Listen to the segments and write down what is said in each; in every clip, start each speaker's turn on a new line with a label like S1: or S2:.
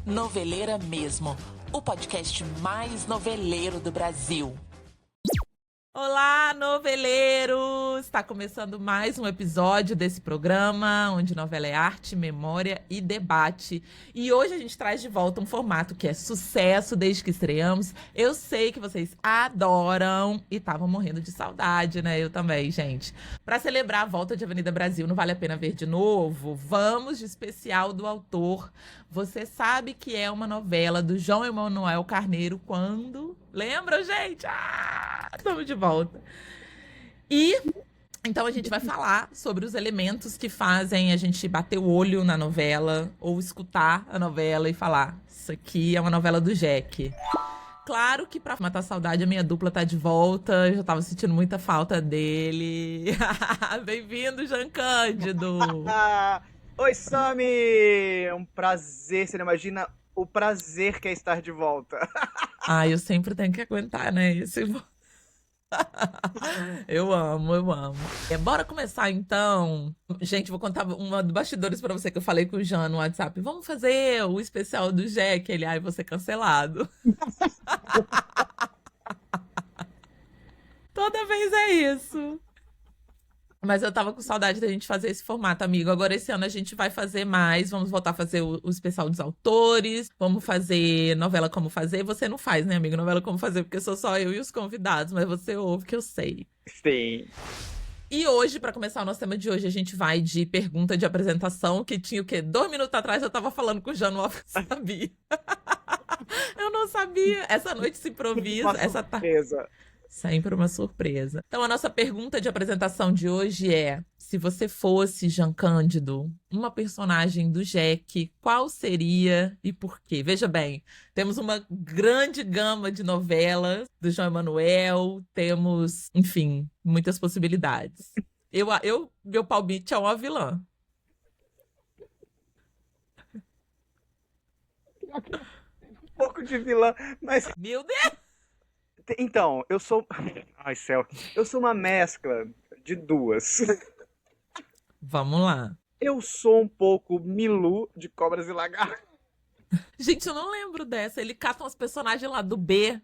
S1: Noveleira Mesmo, o podcast mais noveleiro do Brasil. Olá, noveleiros! Está começando mais um episódio desse programa, onde novela é arte, memória e debate. E hoje a gente traz de volta um formato que é sucesso desde que estreamos. Eu sei que vocês adoram e estavam morrendo de saudade, né? Eu também, gente. Para celebrar a volta de Avenida Brasil, não vale a pena ver de novo? Vamos de especial do autor. Você sabe que é uma novela do João Emanuel Carneiro quando... Lembra, gente? Estamos de volta. E então a gente vai falar sobre os elementos que fazem a gente bater o olho na novela ou escutar a novela e falar: isso aqui é uma novela do Jack. Claro que pra matar a saudade a minha dupla tá de volta, eu já tava sentindo muita falta dele. Bem-vindo, Jean Cândido.
S2: Oi, Sami! É um prazer, você não imagina o prazer que é estar de volta.
S1: Eu sempre tenho que aguentar, né? Eu amo. Bora começar, então. Gente, vou contar uma dos bastidores pra você que eu falei com o Jean no WhatsApp. Vamos fazer o especial do Jack. Ele, vou ser cancelado. Toda vez é isso. Mas eu tava com saudade da gente fazer esse formato, amigo. Agora, esse ano a gente vai fazer mais. Vamos voltar a fazer o especial dos autores. Vamos fazer novela como fazer. Você não faz, né, amigo? Novela como fazer, porque sou só eu e os convidados. Mas você ouve que eu sei.
S2: Sim.
S1: E hoje, pra começar o nosso tema de hoje, a gente vai de pergunta de apresentação, que tinha o quê? 2 minutos atrás eu tava falando com o Jean no off, eu sabia. Eu não sabia. Essa noite se improvisa.
S2: Uma surpresa.
S1: Sempre uma surpresa. Então, a nossa pergunta de apresentação de hoje é: se você fosse, Jean Cândido, uma personagem do Jack, qual seria e por quê? Veja bem, temos uma grande gama de novelas do João Emanuel, temos, enfim, muitas possibilidades. Meu palpite é uma vilã.
S2: Um pouco de vilã, mas...
S1: Meu Deus!
S2: Então, eu sou... Ai, céu. Eu sou uma mescla de duas.
S1: Vamos lá.
S2: Eu sou um pouco Milu de Cobras e Lagartos.
S1: Gente, eu não lembro dessa. Ele cata uns personagens lá do B.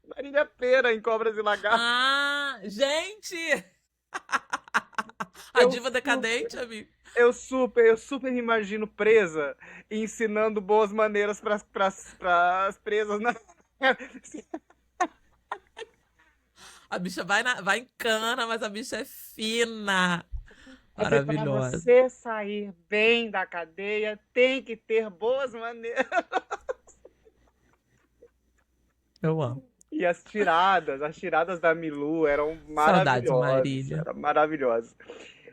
S2: Marília Pêra em Cobras e Lagartos.
S1: Gente! A diva decadente, amigo.
S2: Eu super me imagino presa e ensinando boas maneiras pras presas na...
S1: A bicha vai em cana, mas a bicha é fina. Maravilhosa.
S2: Para você sair bem da cadeia, tem que ter boas maneiras.
S1: Eu amo.
S2: E as tiradas da Milu eram
S1: Saudades,
S2: maravilhosas.
S1: Marília.
S2: Eram maravilhosas.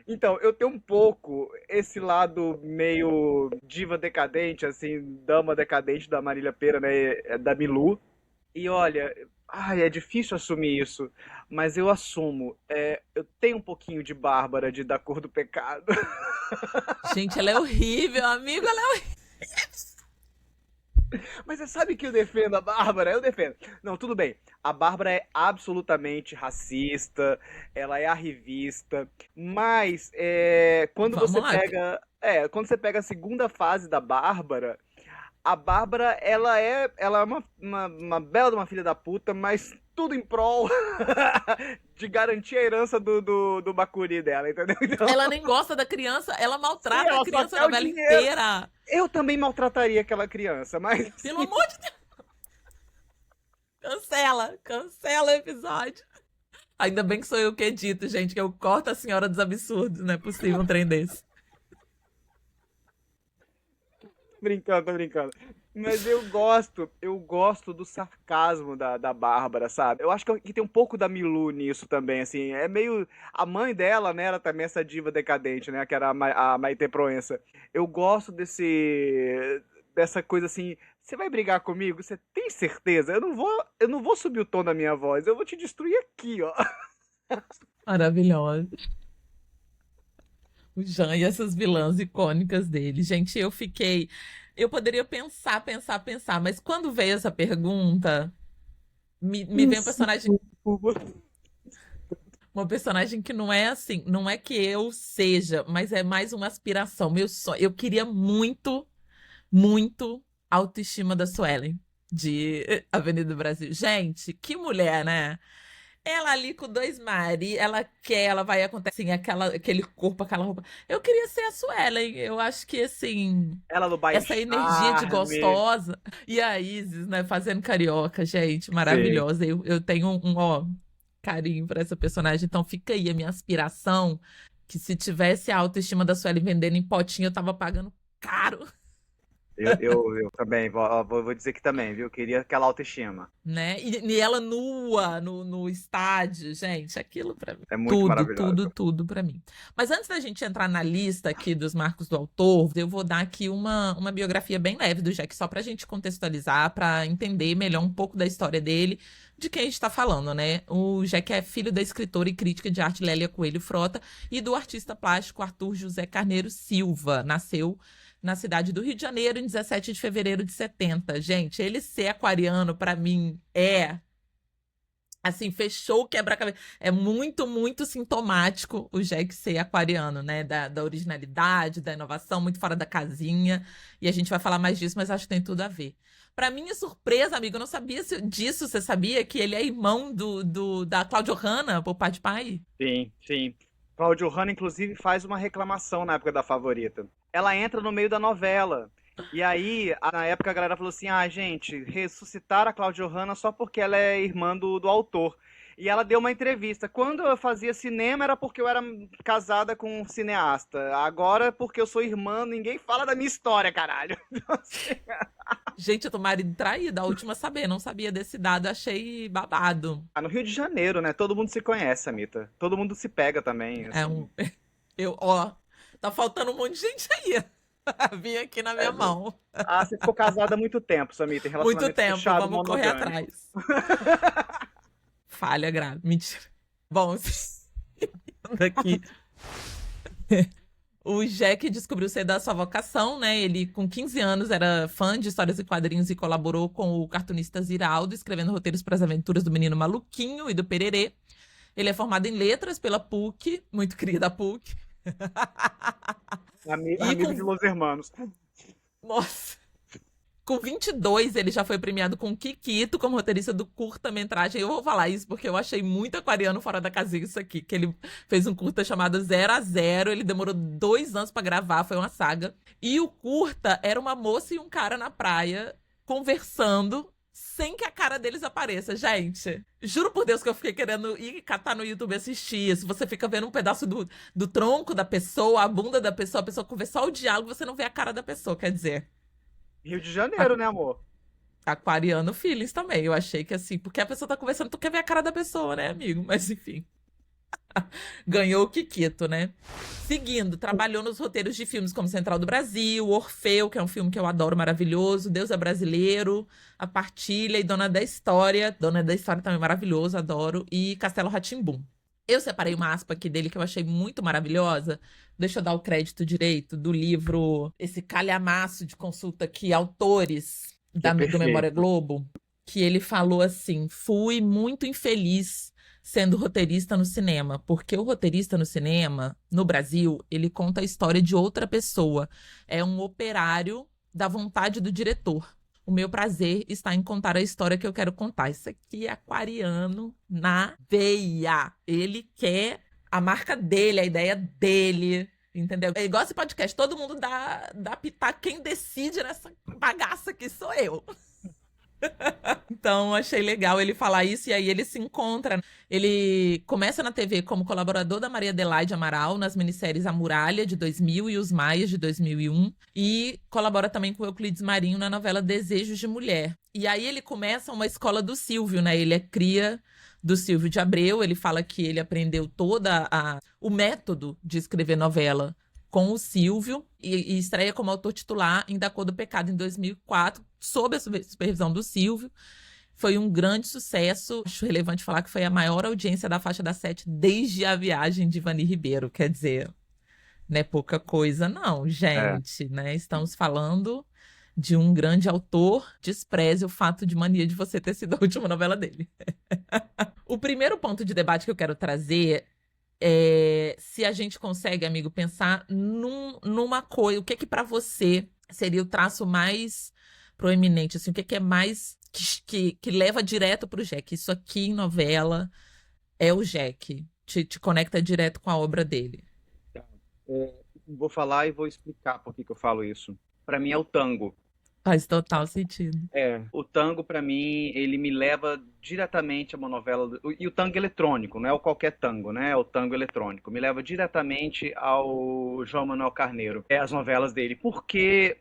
S2: Então, eu tenho um pouco esse lado meio diva decadente, assim, dama decadente da Marília Pêra, né, da Milu. E olha, é difícil assumir isso, mas eu assumo. Eu tenho um pouquinho de Bárbara, de Da Cor do Pecado.
S1: Gente, ela é horrível, amigo, ela é horrível.
S2: Mas você sabe que eu defendo a Bárbara? Eu defendo. Não, tudo bem. A Bárbara é absolutamente racista, ela é arrivista, mas quando
S1: Vamos
S2: você
S1: lá.
S2: quando você pega a segunda fase da Bárbara, a Bárbara, ela é uma bela de uma filha da puta, mas tudo em prol de garantir a herança do Bacuri dela, entendeu? Então,
S1: Ela nem gosta da criança, ela maltrata
S2: sim, ela
S1: a criança
S2: só
S1: a
S2: quer o
S1: novela
S2: dinheiro.
S1: inteira.
S2: Eu também maltrataria aquela criança, mas...
S1: Pelo amor de Deus. Cancela o episódio. Ainda bem que sou eu que edito, gente, que eu corto a Senhora dos Absurdos, não é possível um trem desse.
S2: Tô brincando. Mas eu gosto do sarcasmo da Bárbara, sabe? Eu acho que tem um pouco da Milu nisso também, assim. É meio... A mãe dela, né, era também essa diva decadente, né, que era a Maitê Proença. Eu gosto dessa coisa assim, você vai brigar comigo? Você tem certeza? Eu não vou subir o tom da minha voz, eu vou te destruir aqui, ó.
S1: Maravilhosa. O Jean e essas vilãs icônicas dele. Gente, eu poderia pensar, mas quando veio essa pergunta, me vem um personagem. Uma personagem que não é assim, não é que eu seja, mas é mais uma aspiração. Meu sonho. Eu queria muito, muito Autoestima da Suelen, de Avenida Brasil. Gente, que mulher, né? Ela ali com dois maridos, ela vai acontecer assim, aquele corpo, aquela roupa. Eu queria ser a Suelen, eu acho que assim,
S2: Ela no baile
S1: essa energia de
S2: charme.
S1: gostosa. E a Isis, né, fazendo carioca, gente,
S2: Sim.
S1: maravilhosa. Eu tenho ó, carinho por essa personagem, então fica aí a minha aspiração, que se tivesse a autoestima da Suelen vendendo em potinho, eu tava pagando caro.
S2: Eu também, vou dizer que também, viu? Queria aquela autoestima.
S1: Né? E ela nua no estádio, gente, aquilo pra mim.
S2: É muito
S1: Tudo,
S2: maravilhosa.
S1: tudo, tudo pra mim. Mas antes da gente entrar na lista aqui dos marcos do autor, eu vou dar aqui uma biografia bem leve do Jack, só pra gente contextualizar, pra entender melhor um pouco da história dele, de quem a gente tá falando, né? O Jack é filho da escritora e crítica de arte Lélia Coelho Frota e do artista plástico Arthur José Carneiro Silva. Nasceu na cidade do Rio de Janeiro, em 17 de fevereiro de 70. Gente, ele ser aquariano, pra mim, assim, fechou o quebra-cabeça. É muito, muito sintomático o Jack ser aquariano, né? Da originalidade, da inovação, muito fora da casinha. E a gente vai falar mais disso, mas acho que tem tudo a ver. Pra minha surpresa, amigo, eu não sabia disso. Você sabia que ele é irmão da Cláudia Hanna, por pai de pai?
S2: Sim, sim. Cláudio Hanna, inclusive, faz uma reclamação na época da Favorita. Ela entra no meio da novela. E aí, na época, a galera falou assim: ah, gente, ressuscitar a Cláudio Hanna só porque ela é irmã do autor. E ela deu uma entrevista. Quando eu fazia cinema era porque eu era casada com um cineasta. Agora, porque eu sou irmã, ninguém fala da minha história, caralho. Então, assim,
S1: Gente, eu tô marido traído, a última a saber, não sabia desse dado, achei babado.
S2: no Rio de Janeiro, né? Todo mundo se conhece, Anitta. Todo mundo se pega também,
S1: É
S2: assim.
S1: um. Ó, tá faltando um monte de gente aí. Vim aqui na
S2: É,
S1: minha mão.
S2: ah, você ficou casada há muito tempo, Samita, em
S1: Muito
S2: relacionamento
S1: tempo,
S2: fechado,
S1: vamos correr
S2: monogâmico.
S1: atrás. Falha grave, mentira. Bom, daqui. O Jack descobriu ser da sua vocação, né? Ele, com 15 anos, era fã de histórias e quadrinhos e colaborou com o cartunista Ziraldo, escrevendo roteiros para as aventuras do Menino Maluquinho e do Pererê. Ele é formado em letras pela PUC, muito querida a PUC. E
S2: Amigo de
S1: com.
S2: Los Hermanos.
S1: Nossa! Com 22, ele já foi premiado com Kikito como roteirista do curta-metragem. Eu vou falar isso porque eu achei muito aquariano fora da casinha isso aqui. Que ele fez um curta chamado 0 a 0. Ele demorou 2 anos pra gravar, foi uma saga. E o curta era uma moça e um cara na praia conversando sem que a cara deles apareça. Gente, juro por Deus que eu fiquei querendo ir catar no YouTube e assistir isso. Você fica vendo um pedaço do tronco da pessoa, a bunda da pessoa, a pessoa conversar o diálogo, você não vê a cara da pessoa, quer dizer.
S2: Rio de Janeiro, né, amor?
S1: Aquariano feelings também. Eu achei que assim, porque a pessoa tá conversando, tu quer ver a cara da pessoa, né, amigo? Mas enfim. Ganhou o Kikito, né? Seguindo, trabalhou nos roteiros de filmes como Central do Brasil, Orfeu, que é um filme que eu adoro, maravilhoso, Deus é Brasileiro, A Partilha e Dona da História. Dona da História também maravilhoso, adoro. E Castelo rá tim Eu separei uma aspa aqui dele que eu achei muito maravilhosa. Deixa eu dar o crédito direito do livro, esse calhamaço de consulta aqui, autores
S2: Que é
S1: do Memória
S2: perfeito.
S1: Globo, que ele falou assim: fui muito infeliz sendo roteirista no cinema, porque o roteirista no cinema, no Brasil, ele conta a história de outra pessoa. É um operário da vontade do diretor. O meu prazer está em contar a história que eu quero contar. Isso aqui é aquariano na veia. Ele quer a marca dele, a ideia dele. Entendeu? É igual esse podcast, todo mundo dá pitaco. Quem decide nessa bagaça aqui sou eu. Então, achei legal ele falar isso, e aí ele se encontra. Ele começa na TV como colaborador da Maria Adelaide Amaral nas minisséries A Muralha, de 2000, e Os Maias, de 2001, e colabora também com Euclides Marinho na novela Desejos de Mulher. E aí ele começa uma escola do Silvio, né? Ele é cria do Silvio de Abreu, ele fala que ele aprendeu o método de escrever novela com o Silvio e estreia como autor titular em Da Cor do Pecado em 2004, sob a supervisão do Silvio. Foi um grande sucesso. Acho relevante falar que foi a maior audiência da faixa da Sete desde A Viagem de Vani Ribeiro. Quer dizer, não é pouca coisa, não,
S2: É.
S1: gente, né? Estamos falando de um grande autor. Despreze o fato de Mania de Você ter sido a última novela dele. O primeiro ponto de debate que eu quero trazer é se a gente consegue, amigo, pensar numa coisa. O que é que para você seria o traço mais proeminente, assim, o que é mais que leva direto pro Jack? Isso aqui em novela é o Jack, te conecta direto com a obra dele.
S2: Vou falar e vou explicar por que eu falo isso. Para mim é o tango.
S1: Faz total sentido.
S2: O tango para mim, ele me leva diretamente a uma novela, e o tango eletrônico, não é o qualquer tango, né? É o tango eletrônico. Me leva diretamente ao João Manuel Carneiro, as novelas dele. Por que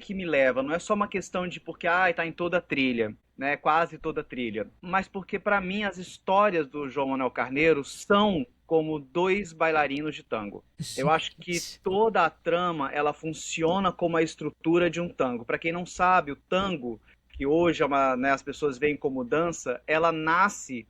S2: me leva? Não é só uma questão de porque tá em toda a trilha, né? Quase toda a trilha, mas porque para mim as histórias do João Manuel Carneiro são como dois bailarinos de tango. Eu acho que toda a trama ela funciona como a estrutura de um tango. Para quem não sabe, o tango, que hoje as pessoas veem como dança, ela nasce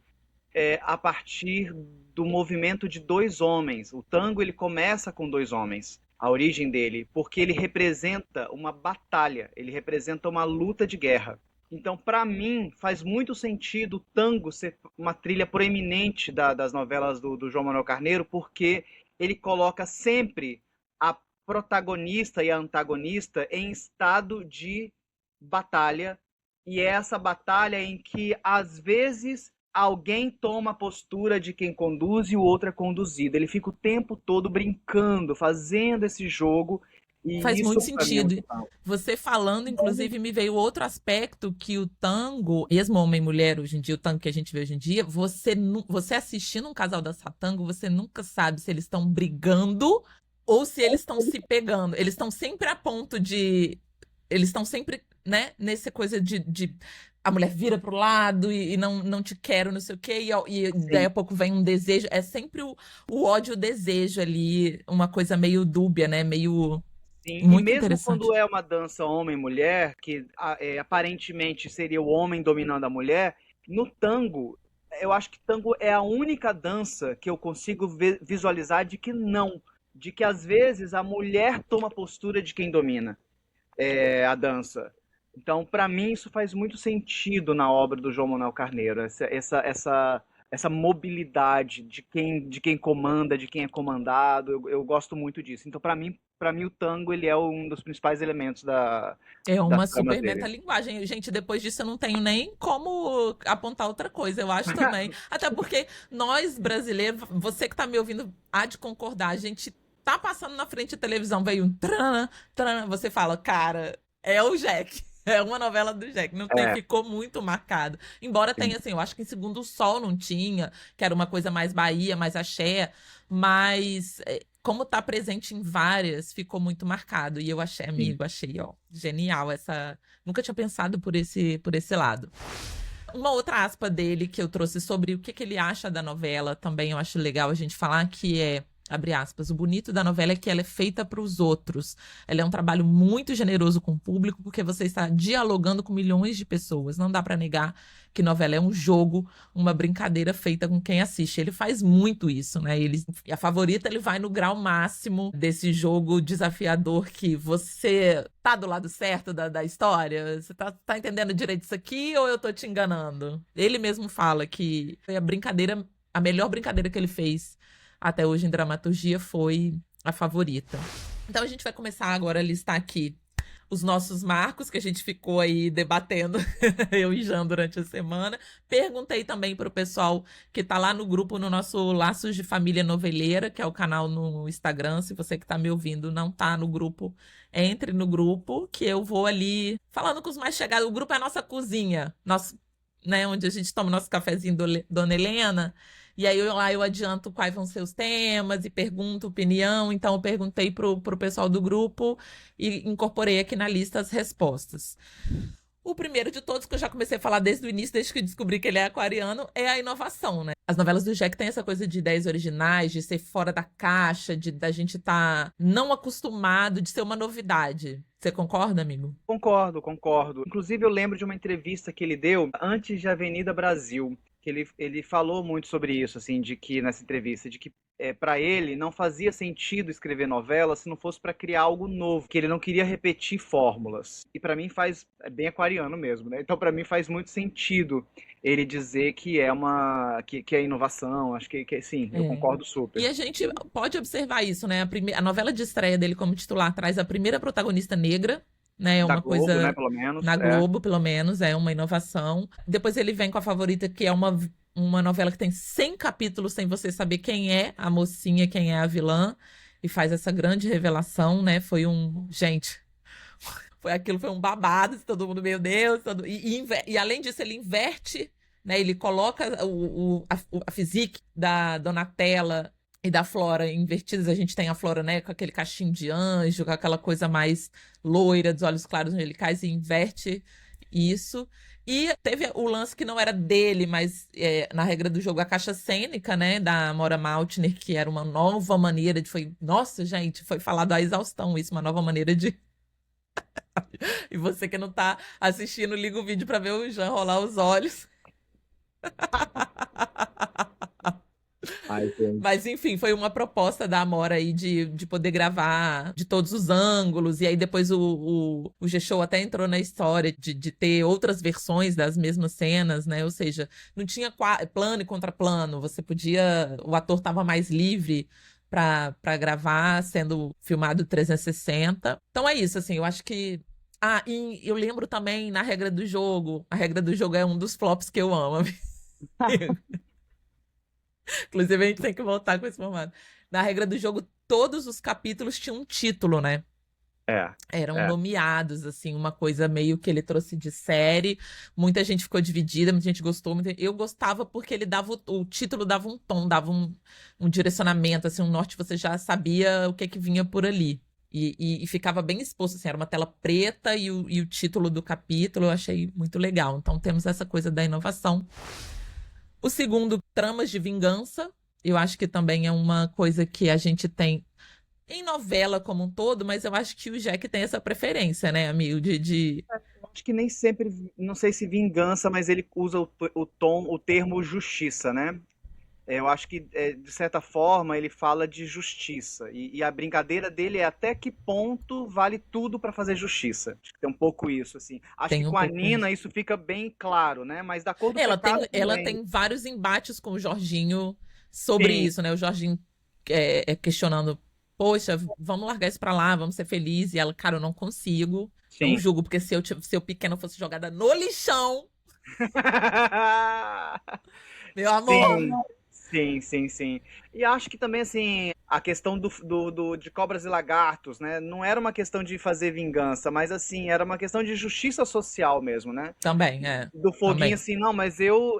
S2: a partir do movimento de dois homens. O tango ele começa com dois homens, a origem dele, porque ele representa uma batalha, ele representa uma luta de guerra. Então, para mim, faz muito sentido o tango ser uma trilha proeminente das novelas do João Manuel Carneiro, porque ele coloca sempre a protagonista e a antagonista em estado de batalha, e é essa batalha em que, às vezes, alguém toma a postura de quem conduz e o outro é conduzido. Ele fica o tempo todo brincando, fazendo esse jogo. E
S1: faz muito
S2: isso, pra mim, é
S1: sentido.
S2: muito legal.
S1: Você falando, inclusive, me veio outro aspecto que o tango, mesmo homem e mulher hoje em dia, o tango que a gente vê hoje em dia, você assistindo um casal dançar tango, você nunca sabe se eles estão brigando ou se eles estão se pegando. Eles estão sempre a ponto de... Eles estão sempre, né, nessa coisa de a mulher vira pro lado e não te quero, não sei o quê, e daí a pouco vem um desejo. É sempre o ódio e o desejo ali, uma coisa meio dúbia, né, meio...
S2: Sim, e
S1: Muito
S2: mesmo
S1: interessante.
S2: quando é uma dança homem-mulher, que aparentemente seria o homem dominando a mulher, no tango, eu acho que tango é a única dança que eu consigo visualizar de que não, de que às vezes a mulher toma a postura de quem domina a dança. Então, para mim, isso faz muito sentido na obra do João Manuel Carneiro, essa mobilidade de quem comanda, de quem é comandado. Eu gosto muito disso. Então, para mim o tango ele é um dos principais elementos
S1: É
S2: das
S1: uma
S2: tramas
S1: super
S2: dele.
S1: metalinguagem. Gente, depois disso eu não tenho nem como apontar outra coisa, eu acho também. Até porque nós, brasileiros, você que tá me ouvindo, há de concordar, a gente tá passando na frente da televisão, veio um tranã, tranã, você fala, cara, é o Jack. É uma novela do Jack, não tem,
S2: É,
S1: ficou muito marcado. Embora
S2: sim.
S1: tenha, assim, eu acho que em Segundo Sol não tinha, que era uma coisa mais Bahia, mais axé, mas como tá presente em várias, ficou muito marcado. E eu achei,
S2: Sim.
S1: amigo, achei, ó, genial essa. Nunca tinha pensado por esse lado. Uma outra aspa dele que eu trouxe sobre o que ele acha da novela, também eu acho legal a gente falar, que é, abre aspas, o bonito da novela é que ela é feita para os outros. Ela é um trabalho muito generoso com o público, porque você está dialogando com milhões de pessoas. Não dá para negar que novela é um jogo, uma brincadeira feita com quem assiste. Ele faz muito isso, né? A Favorita, ele vai no grau máximo desse jogo desafiador que você tá do lado certo da história? Você tá entendendo direito isso aqui ou eu tô te enganando? Ele mesmo fala que foi a melhor brincadeira que ele fez até hoje em dramaturgia foi a Favorita. Então a gente vai começar agora a listar aqui os nossos marcos que a gente ficou aí debatendo, eu e Jean, durante a semana. Perguntei também para o pessoal que tá lá no grupo, no nosso Laços de Família Noveleira, que é o canal no Instagram. Se você que tá me ouvindo não tá no grupo, entre no grupo, que eu vou ali falando com os mais chegados. O grupo é a nossa cozinha, né, onde a gente toma o nosso cafezinho Dona Helena. E aí lá eu adianto quais vão ser os temas e pergunto opinião. Então eu perguntei pro pessoal do grupo e incorporei aqui na lista as respostas. O primeiro de todos, que eu já comecei a falar desde o início, desde que descobri que ele é aquariano, é a inovação, né? As novelas do Jack têm essa coisa de ideias originais, de ser fora da caixa, da gente estar não acostumado, de ser uma novidade. Você concorda, amigo?
S2: Concordo. Inclusive, eu lembro de uma entrevista que ele deu antes de Avenida Brasil, que ele falou muito sobre isso, assim, de que nessa entrevista, de que para ele não fazia sentido escrever novela se não fosse para criar algo novo, que ele não queria repetir fórmulas. E para mim é bem aquariano mesmo, né? Então para mim faz muito sentido ele dizer que que é inovação. Acho que sim, eu concordo super.
S1: E a gente pode observar isso, né? A novela de estreia dele como titular traz a primeira protagonista negra né? É
S2: Da
S1: uma
S2: Globo, né,
S1: coisa
S2: pelo menos.
S1: na Globo, pelo menos, é uma inovação. Depois ele vem com A Favorita, que é uma novela que tem 100 capítulos sem você saber quem é a mocinha, quem é a vilã, e faz essa grande revelação, né? Gente, foi um babado, todo mundo, meu Deus. E além disso, ele inverte, né? Ele coloca a physique da Donatella e da Flora invertidas. A gente tem a Flora, né, com aquele cachinho de anjo, com aquela coisa mais loira, dos olhos claros angelicais, e inverte isso. E teve o lance que não era dele, mas na regra do jogo, a caixa cênica, né, da Maura Maltner, que era uma nova maneira Nossa, gente, foi falado à exaustão isso, uma nova maneira de. E você que não tá assistindo, liga o vídeo pra ver o Jean rolar os olhos.
S2: Ai, gente.
S1: Mas, enfim, foi uma proposta da Amora aí de poder gravar de todos os ângulos. E aí depois o G-Show até entrou na história de ter outras versões das mesmas cenas, né? Ou seja, não tinha plano e contraplano. Você podia... O ator estava mais livre para gravar, sendo filmado 360. Então é isso, assim, eu acho que... Ah, e eu lembro também na regra do jogo. A regra do jogo é um dos flops que eu amo. Inclusive, a gente tem que voltar com esse formato. Na regra do jogo, todos os capítulos tinham um título, né?
S2: É.
S1: Eram nomeados, assim, uma coisa meio que ele trouxe de série. Muita gente ficou dividida, muita gente gostou. Eu gostava porque ele dava o título dava um tom, dava um direcionamento, assim, um norte, você já sabia o que vinha por ali. E ficava bem exposto, assim, era uma tela preta e o título do capítulo, eu achei muito legal. Então temos essa coisa da inovação. O segundo, tramas de vingança. Eu acho que também é uma coisa que a gente tem em novela como um todo, mas eu acho que o Jack tem essa preferência, né, amigo?
S2: Acho que nem sempre, não sei se vingança, mas ele usa o termo justiça, né? Eu acho que, de certa forma, ele fala de justiça. E a brincadeira dele é até que ponto vale tudo pra fazer justiça. Acho que tem um pouco isso, assim. Acho que com a Nina isso fica bem claro, né? Mas da Cor do Pecado
S1: ela
S2: também.
S1: tem vários embates com o Jorginho sobre
S2: Sim.
S1: isso, né? O Jorginho questionando, poxa, vamos largar isso pra lá, vamos ser felizes. E ela, cara, eu não consigo. Não
S2: Sim.
S1: julgo, porque se eu pequena fosse jogada no lixão, meu amor...
S2: Sim. E acho que também, assim, a questão de Cobras e Lagartos, né? Não era uma questão de fazer vingança, mas, assim, era uma questão de justiça social mesmo, né?
S1: Também,
S2: Do Foguinho,
S1: também.
S2: assim, não, mas eu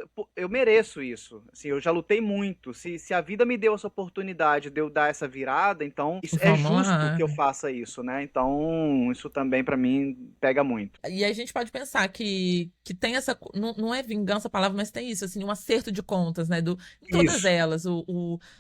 S2: mereço isso. Assim, eu já lutei muito. Se a vida me deu essa oportunidade de eu dar essa virada, então é justo que eu faça isso, né? Então, isso também, pra mim, pega muito.
S1: E a gente pode pensar que tem essa... Não é vingança a palavra, mas tem isso, assim, um acerto de contas, né? Em todas elas.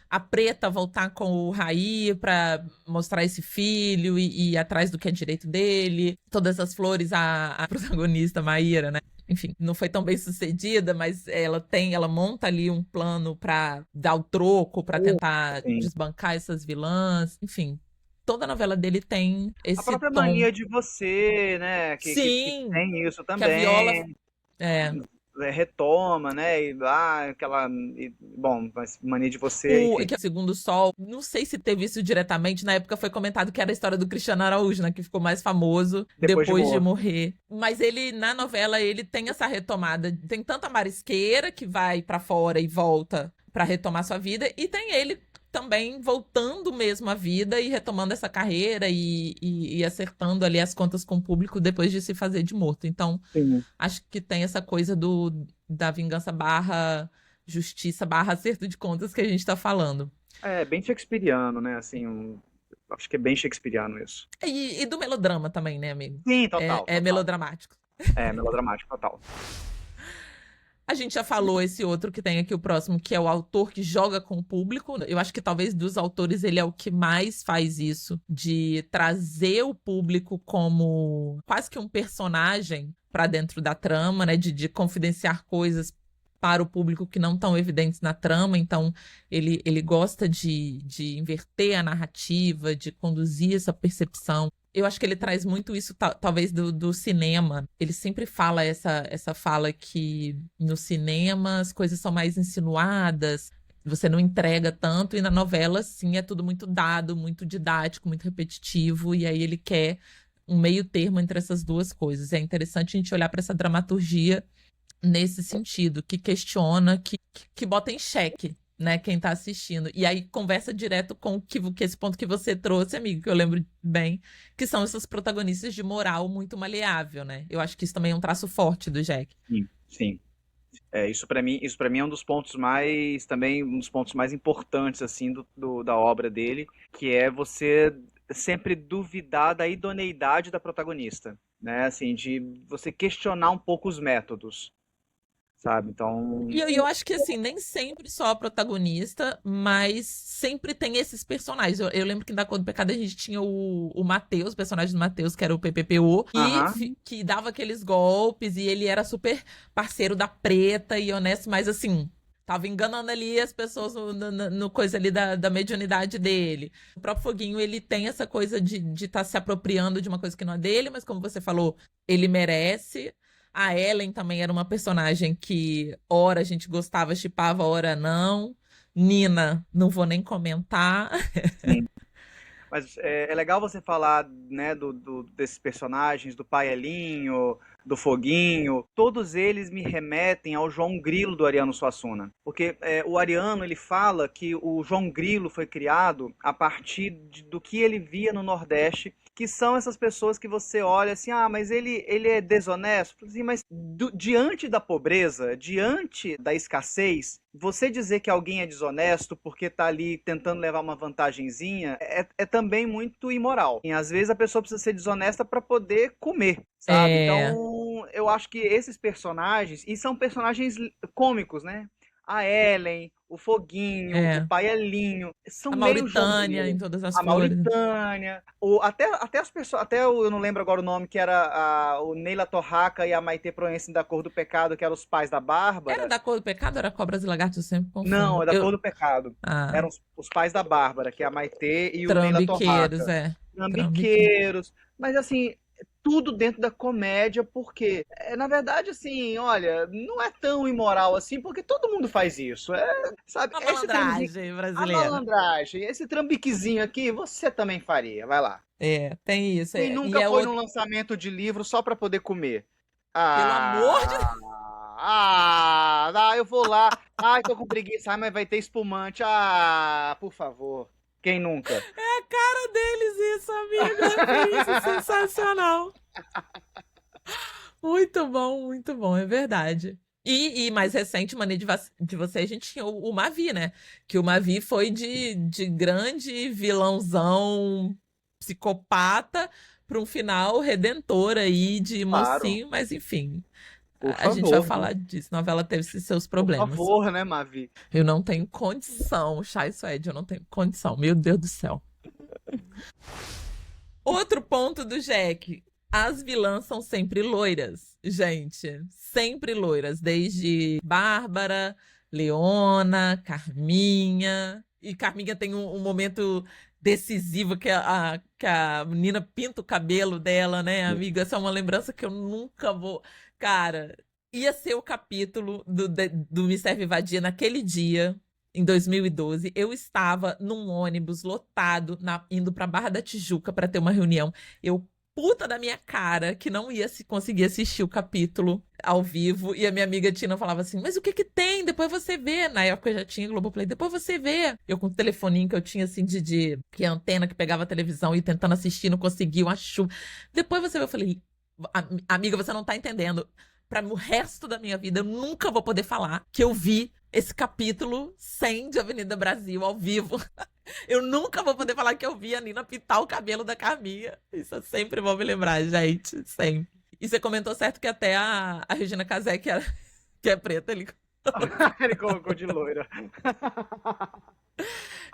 S1: A Preta voltar com o Raí pra mostrar esse filho e ir atrás do que é direito dele. Todas as flores, a protagonista, Maíra, né? Enfim, não foi tão bem sucedida, mas ela monta ali um plano pra dar o troco, pra tentar desbancar essas vilãs. Enfim, toda a novela dele tem esse tom.
S2: A própria Mania de Você, né? Que tem isso também.
S1: Que a Viola...
S2: retoma, né? Mas Mania de Você.
S1: Que é o Segundo Sol. Não sei se teve isso diretamente. Na época foi comentado que era a história do Cristiano Araújo, né? Que ficou mais famoso depois de morrer. Mas ele, na novela, ele tem essa retomada. Tem tanta marisqueira que vai pra fora e volta pra retomar sua vida. E tem ele também voltando mesmo à vida e retomando essa carreira e acertando ali as contas com o público depois de se fazer de morto. Então, acho que tem essa coisa da vingança barra justiça barra acerto de contas que a gente tá falando.
S2: É, bem shakespeariano, né? Assim, acho que é bem shakespeariano isso.
S1: E do melodrama também, né, amigo?
S2: Sim, total.
S1: É melodramático.
S2: É, melodramático, total.
S1: A gente já falou esse outro que tem aqui o próximo, que é o autor que joga com o público. Eu acho que talvez dos autores ele é o que mais faz isso, de trazer o público como quase que um personagem para dentro da trama, né? De confidenciar coisas para o público que não estão evidentes na trama. Então, ele gosta de inverter a narrativa, de conduzir essa percepção. Eu acho que ele traz muito isso, talvez, do cinema. Ele sempre fala essa fala que no cinema as coisas são mais insinuadas, você não entrega tanto, e na novela, sim, é tudo muito dado, muito didático, muito repetitivo, e aí ele quer um meio termo entre essas duas coisas. É interessante a gente olhar para essa dramaturgia nesse sentido, que questiona, que bota em xeque, né, quem tá assistindo. E aí conversa direto com que esse ponto que você trouxe, amigo, que eu lembro bem, que são essas protagonistas de moral muito maleável, né? Eu acho que isso também é um traço forte do Jack.
S2: Sim, sim. Isso para mim é um dos pontos mais, também um dos pontos mais importantes, assim, da obra dele, que é você sempre duvidar da idoneidade da protagonista, né, assim, de você questionar um pouco os métodos, sabe, então...
S1: E eu acho que, assim, nem sempre só a protagonista, mas sempre tem esses personagens. Eu lembro que em Da Cor do Pecado a gente tinha o Matheus, o personagem do Matheus, que era o PPPO, que dava aqueles golpes, e ele era super parceiro da Preta e honesto, mas, assim, tava enganando ali as pessoas no coisa ali da mediunidade dele. O próprio Foguinho, ele tem essa coisa de estar se apropriando de uma coisa que não é dele, mas como você falou, ele merece. A Ellen também era uma personagem que ora a gente gostava, shippava, ora não. Nina, não vou nem comentar.
S2: Sim. Mas é legal você falar, né, desses personagens, do Pai Elinho, do Foguinho. Todos eles me remetem ao João Grilo do Ariano Suassuna. Porque o Ariano, ele fala que o João Grilo foi criado a partir do que ele via no Nordeste, que são essas pessoas que você olha assim, mas ele é desonesto. Assim, mas diante da pobreza, diante da escassez, você dizer que alguém é desonesto porque tá ali tentando levar uma vantagenzinha é também muito imoral. E às vezes a pessoa precisa ser desonesta para poder comer, sabe? Então, eu acho que esses personagens, e são personagens cômicos, né? A Ellen, o Foguinho, o Pai Elinho, são
S1: a
S2: meio
S1: Mauritânia em todas as
S2: a
S1: cores.
S2: Mauritânia, até as pessoas, eu não lembro agora o nome, que era o Neila Torraca e a Maitê Proença da Cor do Pecado, que eram os pais da Bárbara.
S1: Era Da Cor do Pecado ou era Cobras e Lagartos? Eu sempre confundo.
S2: Não, é da Cor do Pecado. Eram os pais da Bárbara, que é a Maitê e o Neila Torraca. Trambiqueiros. Mas assim, tudo dentro da comédia, porque, na verdade, assim, olha, não é tão imoral assim, porque todo mundo faz isso. Sabe?
S1: A malandragem brasileira.
S2: A malandragem, esse trambiquezinho aqui, você também faria, vai lá.
S1: Tem isso.
S2: Quem nunca foi num lançamento de livro só pra poder comer?
S1: Pelo amor de Deus!
S2: Eu vou lá. Tô com preguiça. Mas vai ter espumante. Por favor. Quem nunca?
S1: É a cara deles isso, amigo. Isso é sensacional. Muito bom, é verdade. E mais recente, Mania de Você, a gente tinha o Mavi, né? Que o Mavi foi de grande vilãozão psicopata para um final redentor aí de mocinho, mas enfim. A gente vai falar disso. A novela teve seus problemas.
S2: Por favor, né, Mavi?
S1: Eu não tenho condição, Chay Suede, eu não tenho condição. Meu Deus do céu. Outro ponto do Jack. As vilãs são sempre loiras, gente. Sempre loiras. Desde Bárbara, Leona, Carminha. E Carminha tem um momento decisivo que a menina pinta o cabelo dela, né, amiga? Essa é uma lembrança que eu nunca vou... Cara, ia ser o capítulo do Me Serve Vadia naquele dia, em 2012. Eu estava num ônibus lotado, indo pra Barra da Tijuca para ter uma reunião. Eu, puta da minha cara, que não ia conseguir assistir o capítulo ao vivo. E a minha amiga Tina falava assim, mas o que tem? Depois você vê. Na época eu já tinha Globoplay. Depois você vê. Eu com o telefoninho que eu tinha, assim, que a antena que pegava a televisão e tentando assistir, não conseguia, uma chuva. Depois você vê. Eu falei, amiga, você não tá entendendo. Para o resto da minha vida, eu nunca vou poder falar que eu vi esse capítulo 100 de Avenida Brasil ao vivo. Eu nunca vou poder falar que eu vi a Nina pintar o cabelo da Carminha. Isso eu sempre vou me lembrar, gente. Sempre. E você comentou certo que até a Regina Casé, que é preta, ele
S2: colocou de loira.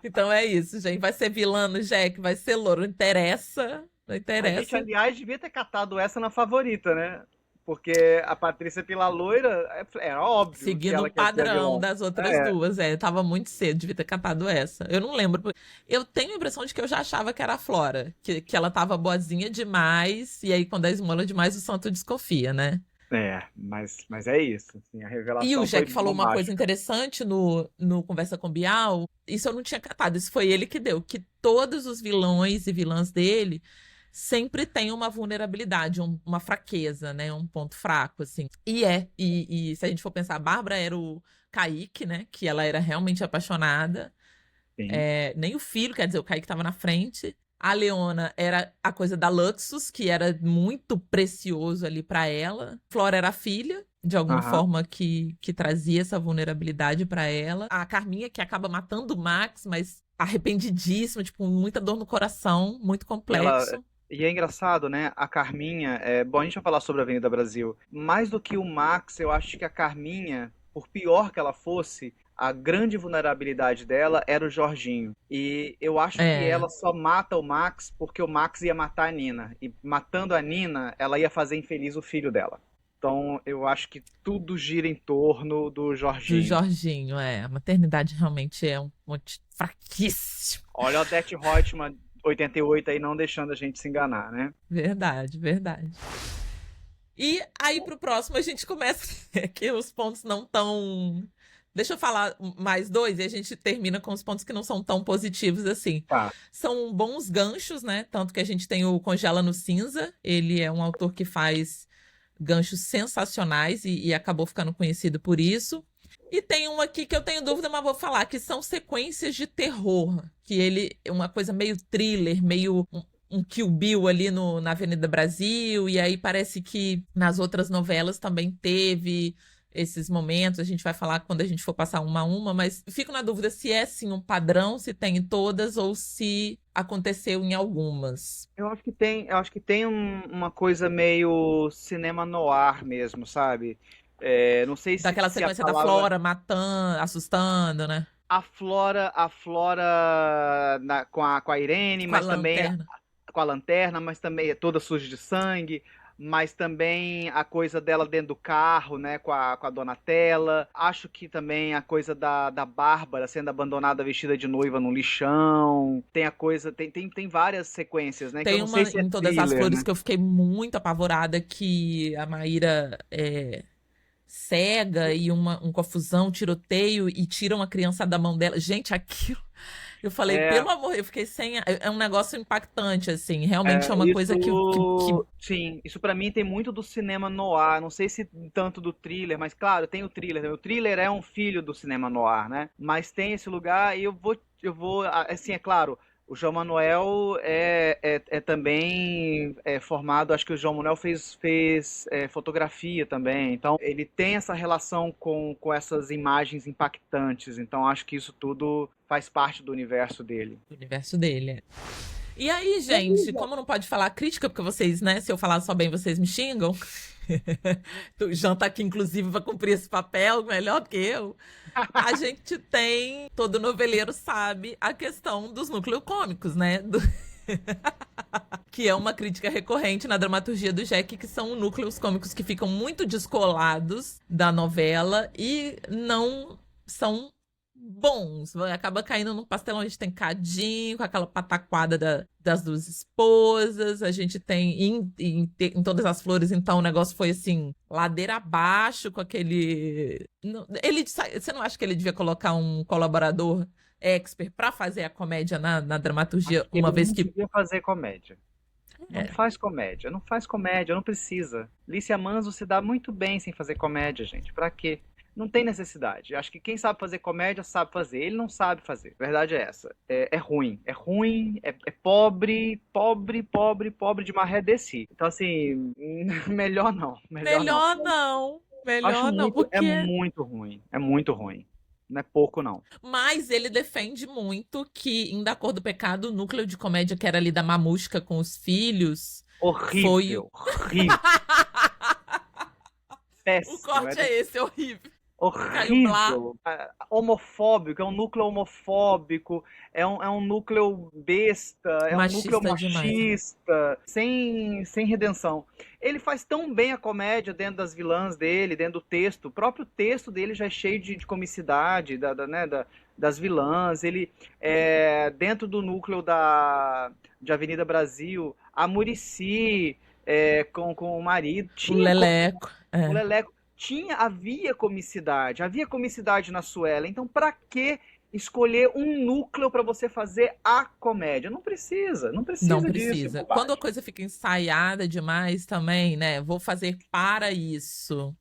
S1: Então é isso, gente. Vai ser vilã no Jack, vai ser louro. Não interessa. Não interessa.
S2: A gente, aliás, devia ter catado essa na favorita, né? Porque a Patrícia pela loira era óbvio.
S1: Seguindo o padrão das outras duas. Tava muito cedo, devia ter catado essa. Eu não lembro. Eu tenho a impressão de que eu já achava que era a Flora. Que ela tava boazinha demais. E aí, quando é esmola demais, o santo desconfia, né?
S2: Mas é isso. Assim, a revelação.
S1: E o Jack falou uma coisa interessante no Conversa com Bial. Isso eu não tinha catado. Isso foi ele que deu. Que todos os vilões e vilãs dele sempre tem uma vulnerabilidade, uma fraqueza, né? Um ponto fraco, assim. E se a gente for pensar, a Bárbara era o Kaique, né? Que ela era realmente apaixonada.
S2: Sim.
S1: Nem o filho, quer dizer, o Kaique estava na frente. A Leona era a coisa da Luxus, que era muito precioso ali para ela. Flora era a filha, de alguma forma, que trazia essa vulnerabilidade para ela. A Carminha, que acaba matando o Max, mas arrependidíssima, tipo, muita dor no coração, muito complexo.
S2: E é engraçado, né? A Carminha, bom, a gente vai falar sobre a Avenida Brasil. Mais do que o Max, eu acho que a Carminha, por pior que ela fosse, a grande vulnerabilidade dela era o Jorginho. E eu acho que ela só mata o Max porque o Max ia matar a Nina. E matando a Nina, ela ia fazer infeliz o filho dela. Então, eu acho que tudo gira em torno do Jorginho.
S1: Do Jorginho, A maternidade realmente é um monte fraquíssimo.
S2: Olha o Odete Roitman 88 aí não deixando a gente se enganar, né?
S1: Verdade, verdade. E aí pro próximo a gente começa que os pontos não tão... Deixa eu falar mais dois e a gente termina com os pontos que não são tão positivos assim.
S2: Tá.
S1: São bons ganchos, né? Tanto que a gente tem o Congela no Cinza. Ele é um autor que faz ganchos sensacionais e acabou ficando conhecido por isso. E tem um aqui que eu tenho dúvida, mas vou falar, que são sequências de terror. Que ele é uma coisa meio thriller, meio um Kill Bill ali na Avenida Brasil. E aí parece que nas outras novelas também teve esses momentos. A gente vai falar quando a gente for passar uma a uma, mas fico na dúvida se é sim um padrão, se tem em todas ou se aconteceu em algumas.
S2: Eu acho que tem uma coisa meio cinema noir mesmo, sabe? Não sei se
S1: Daquela sequência da Flora matando, assustando, né?
S2: A Flora com a Irene, mas também com a lanterna, mas também é toda suja de sangue. Mas também a coisa dela dentro do carro, né, com a Donatella. Acho que também a coisa da Bárbara sendo abandonada vestida de noiva no lixão. Tem a coisa, tem várias sequências, né?
S1: Tem
S2: que eu não sei
S1: uma
S2: se
S1: em Todas
S2: thriller,
S1: as Flores,
S2: né?
S1: que eu fiquei muito apavorada, que a Maíra cega e um confusão, tiroteio e tiram a criança da mão dela. Gente, aquilo... Eu falei, pelo amor, eu fiquei sem... É um negócio impactante, assim. Realmente é uma coisa que...
S2: Sim, isso pra mim tem muito do cinema noir. Não sei se tanto do thriller, mas claro, tem o thriller. O thriller é um filho do cinema noir, né? Mas tem esse lugar e eu vou... Assim, é claro, o João Manuel é também formado... Acho que o João Manuel fez fotografia também. Então, ele tem essa relação com essas imagens impactantes. Então, acho que isso tudo faz parte do universo dele.
S1: Do universo dele, E aí, gente, como não pode falar crítica, porque vocês, né, se eu falar só bem, vocês me xingam. O Jean tá aqui, inclusive, para cumprir esse papel melhor que eu. A gente tem, todo noveleiro sabe, a questão dos núcleos cômicos, né? Que é uma crítica recorrente na dramaturgia do Jack, que são núcleos cômicos que ficam muito descolados da novela e não são bons. Acaba caindo num pastelão. A gente tem Cadinho, com aquela pataquada das duas esposas. A gente tem em Todas as Flores, então o negócio foi assim, ladeira abaixo com aquele... Você não acha que ele devia colocar um colaborador expert pra fazer a comédia na dramaturgia, uma vez que...
S2: Ele não devia fazer comédia. Não faz comédia, não precisa. Lícia Manso se dá muito bem sem fazer comédia, gente. Pra quê? Não tem necessidade. Acho que quem sabe fazer comédia sabe fazer. Ele não sabe fazer. A verdade é essa. É ruim. É ruim, é pobre de maré de si. Então, assim, melhor não.
S1: Melhor não, porque...
S2: É muito ruim. É muito ruim. Não é pouco, não.
S1: Mas ele defende muito que, em Da Cor do Pecado, o núcleo de comédia que era ali da Mamusca com os filhos...
S2: Horrível. Péssimo.
S1: O corte é esse, horrível.
S2: Horrível, homofóbico, é um núcleo homofóbico, é um núcleo besta, é
S1: machista
S2: um núcleo machista, sem redenção. Ele faz tão bem a comédia dentro das vilãs dele, dentro do texto, o próprio texto dele já é cheio de comicidade, das vilãs. Ele, dentro do núcleo de Avenida Brasil, a Muricy com o marido,
S1: o Leleco.
S2: O Leleco. Havia comicidade na Suela, então pra que escolher um núcleo pra você fazer a comédia. Não precisa
S1: Não
S2: disso,
S1: precisa.
S2: bobagem.
S1: Quando a coisa fica ensaiada demais também, né? Vou fazer para isso.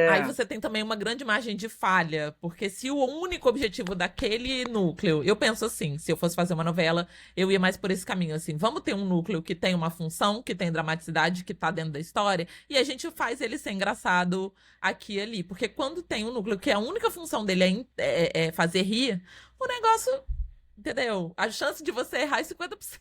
S1: Aí
S2: É,
S1: você tem também uma grande margem de falha, porque se o único objetivo daquele núcleo, eu penso assim, se eu fosse fazer uma novela, eu ia mais por esse caminho, assim, vamos ter um núcleo que tem uma função, que tem dramaticidade, que tá dentro da história, e a gente faz ele ser engraçado aqui e ali, porque quando tem um núcleo que a única função dele é fazer rir, o negócio, entendeu? A chance de você errar é 50%.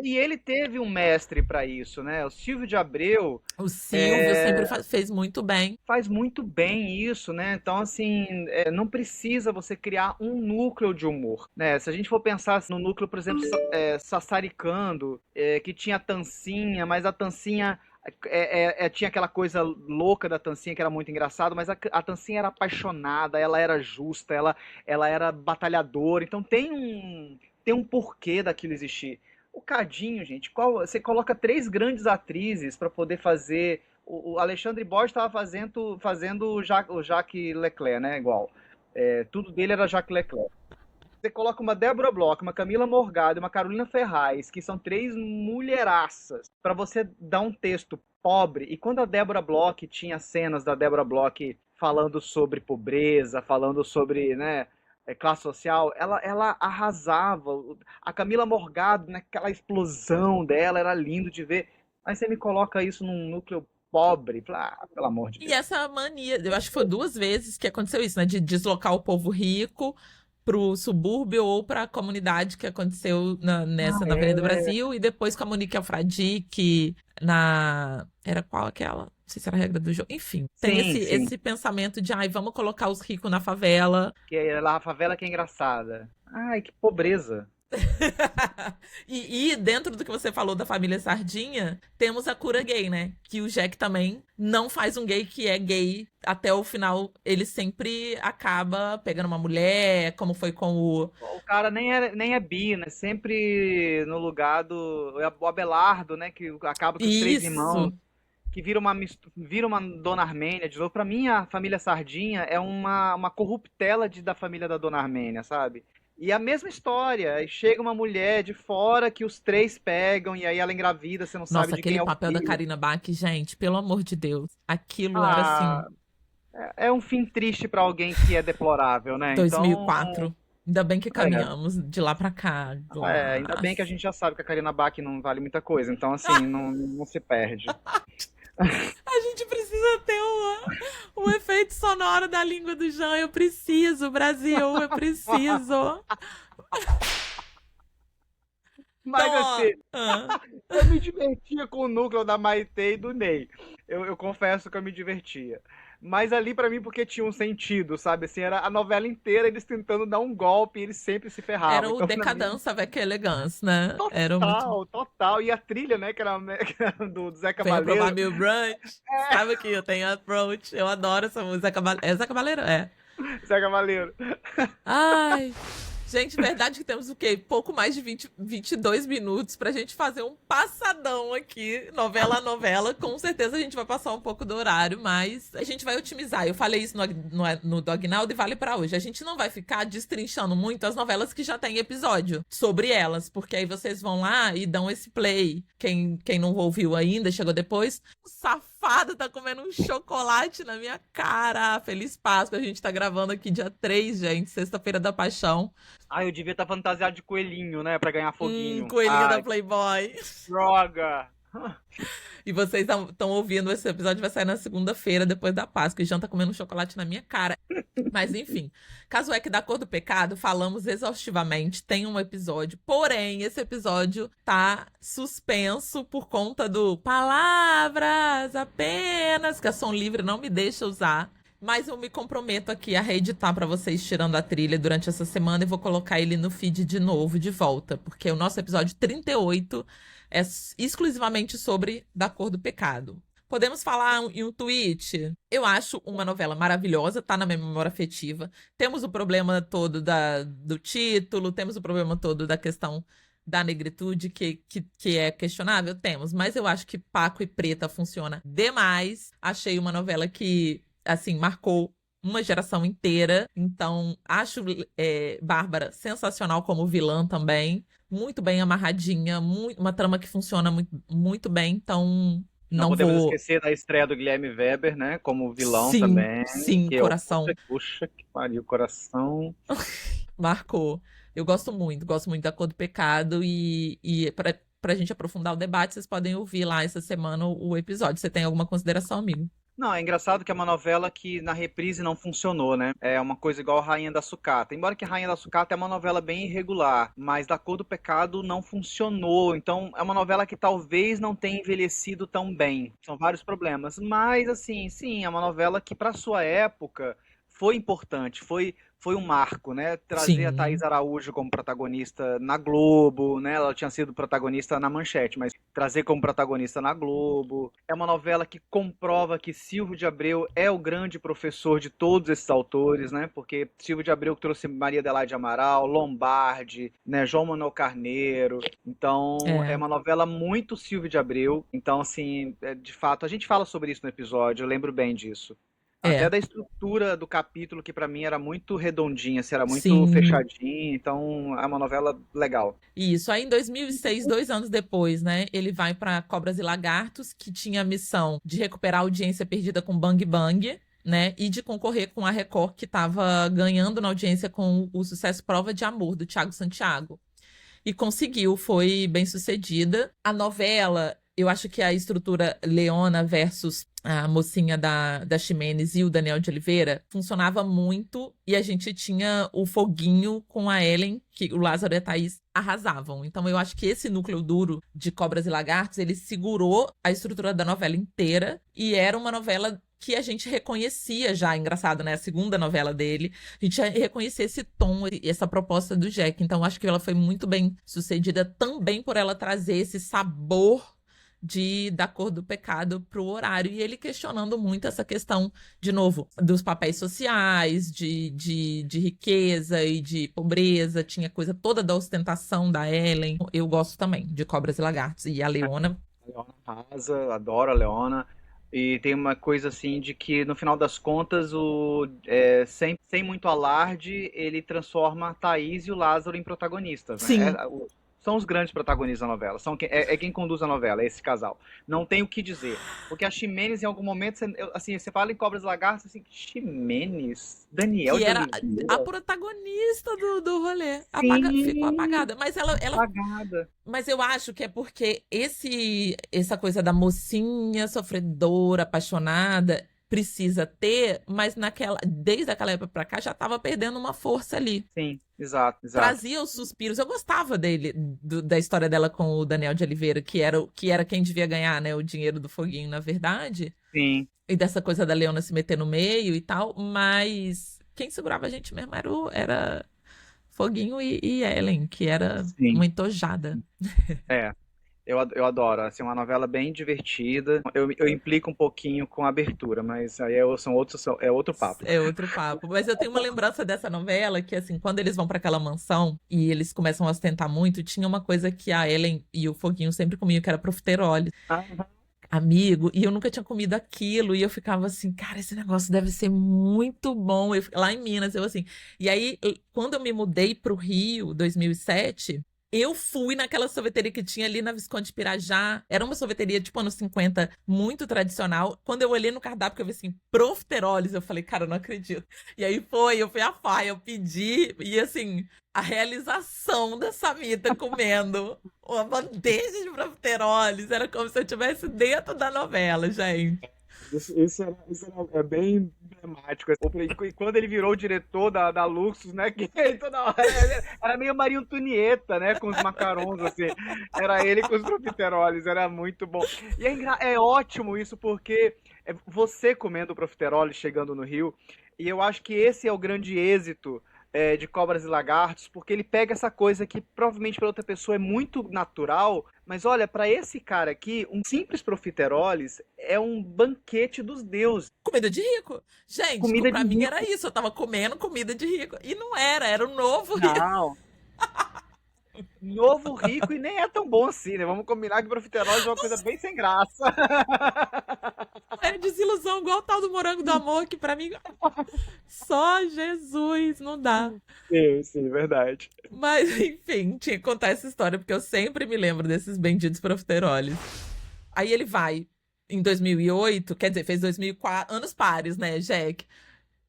S2: ele teve um mestre pra isso, né? O Silvio de Abreu
S1: O Silvio sempre fez muito bem.
S2: faz muito bem isso, né? Então, assim, não precisa você criar um núcleo de humor, né? Se a gente for pensar no núcleo, por exemplo, Sassaricando, que tinha a Tancinha, mas a Tancinha tinha aquela coisa louca da Tancinha que era muito engraçado, mas a Tancinha era apaixonada, ela era justa, ela era batalhadora, então tem um porquê daquilo existir. O Cadinho, gente, você coloca três grandes atrizes para poder fazer. O Alexandre Borges estava fazendo o Jacques Leclerc, né? Igual. Tudo dele era Jacques Leclerc. Você coloca uma Débora Bloch, uma Camila Morgado e uma Carolina Ferraz, que são três mulheraças, para você dar um texto pobre. E quando a Débora Bloch tinha cenas da Débora Bloch falando sobre pobreza, falando sobre, né, classe social, ela arrasava. A Camila Morgado, naquela explosão dela, era lindo de ver. Aí você me coloca isso num núcleo pobre, pelo amor de
S1: E
S2: Deus.
S1: essa mania, eu acho que foi 2 vezes que aconteceu isso, né? De deslocar o povo rico pro subúrbio ou pra comunidade que aconteceu na Avenida Brasil, e depois com a Monique Alfradique Era qual aquela? Não sei se era a regra do jogo. Enfim, tem
S2: Sim,
S1: esse
S2: sim.
S1: pensamento de, ai, vamos colocar os ricos na favela.
S2: Que é lá a favela que é engraçada. Ai, que pobreza.
S1: E dentro do que você falou da família Sardinha, temos a cura gay, né? Que o Jack também não faz um gay que é gay até o final. Ele sempre acaba pegando uma mulher, como foi com o.
S2: O cara nem é bi, né? Sempre no lugar do o Abelardo, né? Que acaba com os três irmãos.
S1: Isso!
S2: Que vira uma Dona Armênia de novo. Pra mim, a família Sardinha é uma corruptela da família da Dona Armênia, sabe? E a mesma história. Aí chega uma mulher de fora que os três pegam, e aí ela engravida, você não sabe
S1: Nossa,
S2: de quem
S1: aquele
S2: é o
S1: papel da
S2: filho.
S1: Karina Bach, gente, pelo amor de Deus. Aquilo era assim,
S2: Ah, é um fim triste pra alguém que é deplorável, né? Então,
S1: 2004. Ainda bem que
S2: é,
S1: caminhamos de lá pra cá.
S2: ainda bem que a gente já sabe que a Karina Bach não vale muita coisa. Então, assim, não se perde.
S1: A gente precisa ter o efeito sonoro da língua do Jean. Eu preciso, Brasil, eu preciso.
S2: Mas,
S1: Então, ó.
S2: assim, eu me divertia com o núcleo da Maitê e do Ney. Eu confesso que eu me divertia. Mas ali pra mim porque tinha um sentido, sabe? Assim, era a novela inteira eles tentando dar um golpe e eles sempre se
S1: Era
S2: ferravam.
S1: o
S2: Então pra mim,
S1: Decadência avec elegance, né? Era muito.
S2: total, total. E a trilha, né, que era do Zé
S1: Venha provar
S2: Cabaleiro.
S1: meu brunch. Sabe que eu tenho approach. Eu adoro essa música. É Zé Cabaleiro? É.
S2: Zé Cabaleiro.
S1: Ai. Gente, verdade que temos o quê? Pouco mais de 22 minutos pra gente fazer um passadão aqui, novela a novela. Com certeza a gente vai passar um pouco do horário, mas a gente vai otimizar. Eu falei isso no Dognaldo e vale pra hoje. A gente não vai ficar destrinchando muito as novelas que já tem episódio sobre elas, porque aí vocês vão lá e dão esse play. Quem não ouviu ainda, chegou depois. O safado tá comendo um chocolate na minha cara. Feliz Páscoa. A gente tá gravando aqui dia 3, gente, sexta-feira da Paixão.
S2: Ah, eu devia estar fantasiado de coelhinho, né, pra ganhar foguinho.
S1: Coelhinho da
S2: Ai,
S1: Playboy.
S2: droga.
S1: E vocês estão ouvindo, esse episódio vai sair na segunda-feira, depois da Páscoa. E Jean tá comendo um chocolate na minha cara. Mas enfim, caso é que da Cor do Pecado, falamos exaustivamente, tem um episódio. Porém, esse episódio tá suspenso por conta do palavras apenas, que a Som Livre não me deixa usar. Mas eu me comprometo aqui a reeditar pra vocês, tirando a trilha durante essa semana, e vou colocar ele no feed de novo, de volta. Porque o nosso episódio 38 é exclusivamente sobre Da Cor do Pecado. Podemos falar em um tweet? Eu acho uma novela maravilhosa, tá na minha memória afetiva. Temos o problema todo do título, temos o problema todo da questão da negritude, que é questionável? Temos. Mas eu acho que Paco e Preta funciona demais. Achei uma novela que, assim, marcou uma geração inteira. Então, acho Bárbara sensacional como vilã também. Muito bem amarradinha, uma trama que funciona muito, muito bem. Então,
S2: Não
S1: não
S2: podemos
S1: vou.
S2: esquecer da estreia do Guilherme Weber, né? Como vilão
S1: Sim,
S2: também.
S1: sim,
S2: Que eu,
S1: coração
S2: puxa que pariu, coração.
S1: marcou. Eu gosto muito da Cor do Pecado. E pra gente aprofundar o debate, vocês podem ouvir lá essa semana o episódio. Você tem alguma consideração, amigo?
S2: Não, é engraçado que é uma novela que na reprise não funcionou, né? É uma coisa igual Rainha da Sucata. Embora que Rainha da Sucata é uma novela bem irregular, mas Da Cor do Pecado não funcionou. Então é uma novela que talvez não tenha envelhecido tão bem. São vários problemas. Mas, assim, sim, é uma novela que para sua época foi importante, foi um marco, né? Trazer a Thaís
S1: Sim.
S2: Araújo como protagonista na Globo, né? Ela tinha sido protagonista na Manchete, mas trazer como protagonista na Globo. É uma novela que comprova que Silvio de Abreu é o grande professor de todos esses autores, né? Porque Silvio de Abreu trouxe Maria Adelaide Amaral, Lombardi, né? João Manuel Carneiro. Então, é
S1: É.
S2: uma novela muito Silvio de Abreu. Então, assim, de fato, a gente fala sobre isso no episódio, eu lembro bem disso. Até
S1: É.
S2: da estrutura do capítulo, que pra mim era muito redondinha, assim, era muito
S1: Sim.
S2: fechadinha, então é uma novela legal.
S1: Isso. Aí em 2006, 2 anos depois, né, ele vai para Cobras e Lagartos, que tinha a missão de recuperar a audiência perdida com Bang Bang, né, e de concorrer com a Record, que estava ganhando na audiência com o sucesso Prova de Amor, do Thiago Santiago. E conseguiu, foi bem sucedida. A novela, eu acho que a estrutura Leona versus a mocinha da Ximenes e o Daniel de Oliveira funcionava muito, e a gente tinha o foguinho com a Ellen, que o Lázaro e a Thaís arrasavam. Então eu acho que esse núcleo duro de Cobras e Lagartos, ele segurou a estrutura da novela inteira, e era uma novela que a gente reconhecia já, engraçado, né? A segunda novela dele, a gente já reconhecia esse tom e essa proposta do Jack. Então, acho que ela foi muito bem sucedida também por ela trazer esse sabor da Cor do Pecado pro horário. E ele questionando muito essa questão, de novo, dos papéis sociais, de riqueza e de pobreza. Tinha coisa toda da ostentação da Ellen. Eu gosto também de Cobras e Lagartos. E a Leona.
S2: A Leona arrasa, adoro a Leona. E tem uma coisa assim de que, no final das contas, sem muito alarde, ele transforma a Thaís e o Lázaro em protagonistas, né?
S1: Sim.
S2: São os grandes protagonistas da novela. É quem conduz a novela, é esse casal. Não tem o que dizer. Porque a Ximenes, em algum momento, assim, você fala em Cobras e Lagartos, assim, Ximenes? Daniel
S1: Que
S2: de
S1: era a
S2: Oliveira?
S1: protagonista do rolê. Ficou
S2: Sim,
S1: apagada. Mas ela.
S2: apagada.
S1: Mas eu acho que é porque essa coisa da mocinha sofredora, apaixonada, precisa ter, mas desde aquela época pra cá já tava perdendo uma força ali.
S2: Sim, exato, exato.
S1: Trazia os suspiros. Eu gostava dele, da história dela com o Daniel de Oliveira, que era quem devia ganhar, né, o dinheiro do foguinho, na verdade.
S2: Sim,
S1: E dessa coisa da Leona se meter no meio e tal, mas quem segurava a gente mesmo era Foguinho e Ellen, que era
S2: sim.
S1: uma entojada.
S2: É. Eu adoro, assim, uma novela bem divertida. Eu implico um pouquinho com a abertura, mas aí é outro papo.
S1: É outro papo. Mas eu tenho uma lembrança dessa novela que, assim, quando eles vão para aquela mansão e eles começam a ostentar muito, tinha uma coisa que a Ellen e o Foguinho sempre comiam, que era profiterole.
S2: Ah,
S1: Amigo, e eu nunca tinha comido aquilo, e eu ficava assim, cara, esse negócio deve ser muito bom. Lá em Minas, eu assim. E aí, quando eu me mudei pro Rio, 2007, eu fui naquela sorveteria que tinha ali na Visconde Pirajá. Era uma sorveteria, tipo, anos 50, muito tradicional. Quando eu olhei no cardápio, que eu vi assim, profiteroles, eu falei, cara, eu não acredito. E aí eu fui à faia, eu pedi, e assim, a realização da Samita comendo uma bandeja de profiteroles. Era como se eu estivesse dentro da novela, gente.
S2: é bem emblemático. E quando ele virou o diretor da Luxus, né? Que ele toda hora era meio Maria Antonieta, né? Com os macarons, assim. Era ele com os profiteroles, era muito bom. E é ótimo isso, porque você comendo profiteroles chegando no Rio, e eu acho que esse é o grande êxito de Cobras e Lagartos, porque ele pega essa coisa que provavelmente para outra pessoa é muito natural, mas olha, para esse cara aqui, um simples profiteroles é um banquete dos deuses.
S1: Comida de rico. Gente,
S2: Comida de
S1: pra mim era
S2: rico.
S1: isso. Eu tava comendo comida de rico. E não era o novo rico.
S2: Não. Novo rico e nem é tão bom assim, né? Vamos combinar que profiteroles é uma coisa bem sem graça.
S1: É desilusão igual o tal do Morango do Amor, que pra mim só Jesus, não dá.
S2: Sim, verdade.
S1: Mas, enfim, tinha que contar essa história, porque eu sempre me lembro desses benditos profiteroles. Aí ele vai em 2008, quer dizer, fez 2004, anos pares, né, Jack?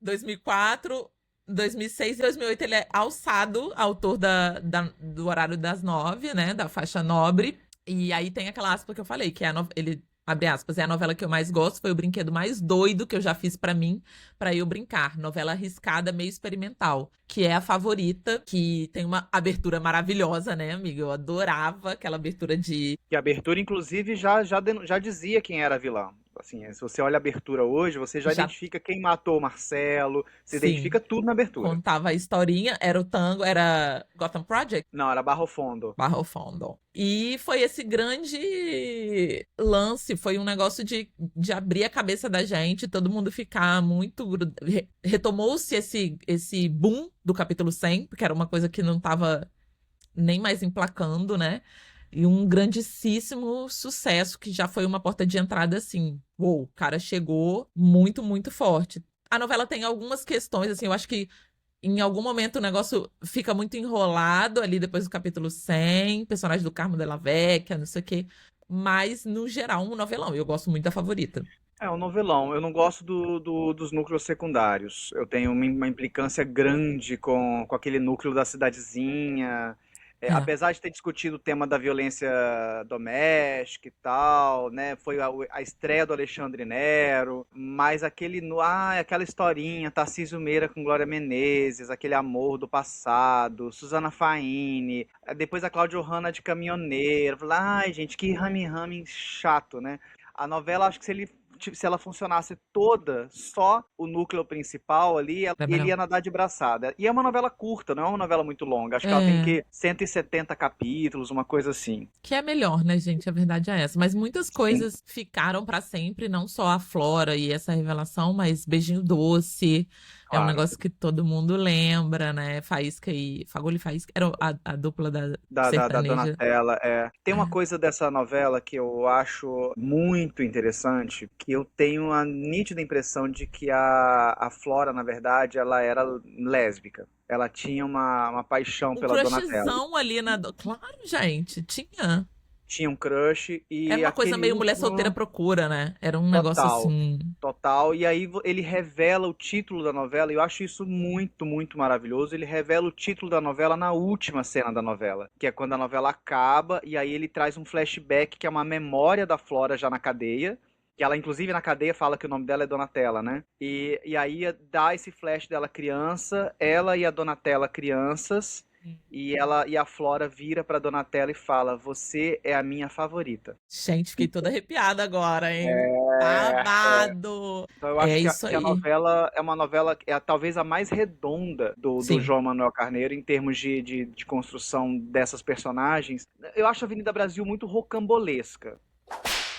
S1: 2004, 2006 e 2008 ele é alçado, autor do Horário das 9, né, da faixa nobre. E aí tem aquela aspa que eu falei, que é ele, abre aspas, é a novela que eu mais gosto, foi o brinquedo mais doido que eu já fiz pra mim, pra eu brincar. Novela arriscada, meio experimental, que é a favorita, que tem uma abertura maravilhosa, né, amiga? Eu adorava aquela abertura de...
S2: Que a abertura, inclusive, já dizia quem era a vilã. Assim, se você olha a abertura hoje, você já identifica quem matou o Marcelo, você identifica tudo na abertura.
S1: Contava a historinha, era o tango, era Gotham Project?
S2: Não, era Barro Fundo.
S1: Barro Fundo. E foi esse grande lance, foi um negócio de abrir a cabeça da gente, todo mundo ficar muito... Retomou-se esse boom do capítulo 100, porque era uma coisa que não estava nem mais emplacando, né? E um grandíssimo sucesso, que já foi uma porta de entrada, assim. Uou, o cara chegou muito, muito forte. A novela tem algumas questões, assim, eu acho que em algum momento o negócio fica muito enrolado ali depois do capítulo 100, personagem do Carmo Della Vecchia, não sei o quê. Mas, no geral, um novelão. Eu gosto muito da favorita.
S2: É um novelão. Eu não gosto dos núcleos secundários. Eu tenho uma implicância grande com aquele núcleo da cidadezinha. Apesar de ter discutido o tema da violência doméstica e tal, né? Foi a estreia do Alexandre Nero, mas aquela historinha, Tarcísio Meira com Glória Menezes, aquele amor do passado, Susana Faini, depois a Cláudia Hanna de caminhoneiro. Ai, gente, que rame-rame chato, né? A novela, acho que se ela funcionasse toda, só o núcleo principal ali, ele ia nadar de braçada. E é uma novela curta, não é uma novela muito longa. Acho que ela tem 170 capítulos, uma coisa assim.
S1: Que é melhor, né, gente? A verdade é essa. Mas muitas coisas ficaram pra sempre, não só a Flora e essa revelação, mas Beijinho Doce. Claro. É um negócio que todo mundo lembra, né? Faísca e... Fagulho e Faísca. Era a dupla da
S2: Donatella, Tem uma coisa dessa novela que eu acho muito interessante, que eu tenho a nítida impressão de que a Flora, na verdade, ela era lésbica. Ela tinha uma paixão pela Donatella.
S1: Ali na... Claro, gente, tinha.
S2: Tinha um crush e...
S1: Era uma coisa meio mulher solteira procura, né? Era um negócio assim...
S2: Total. E aí ele revela o título da novela, e eu acho isso muito, muito maravilhoso. Ele revela o título da novela na última cena da novela, que é quando a novela acaba, e aí ele traz um flashback, que é uma memória da Flora já na cadeia, que ela, inclusive, na cadeia fala que o nome dela é Donatella, né? E aí dá esse flash dela criança, ela e a Donatella crianças... E a Flora vira pra Donatella e fala: você é a minha favorita.
S1: Gente, fiquei toda arrepiada agora, hein? Babado!
S2: Então eu acho que a novela é uma novela, talvez a mais redonda do João Manuel Carneiro, em termos de construção dessas personagens. Eu acho a Avenida Brasil muito rocambolesca.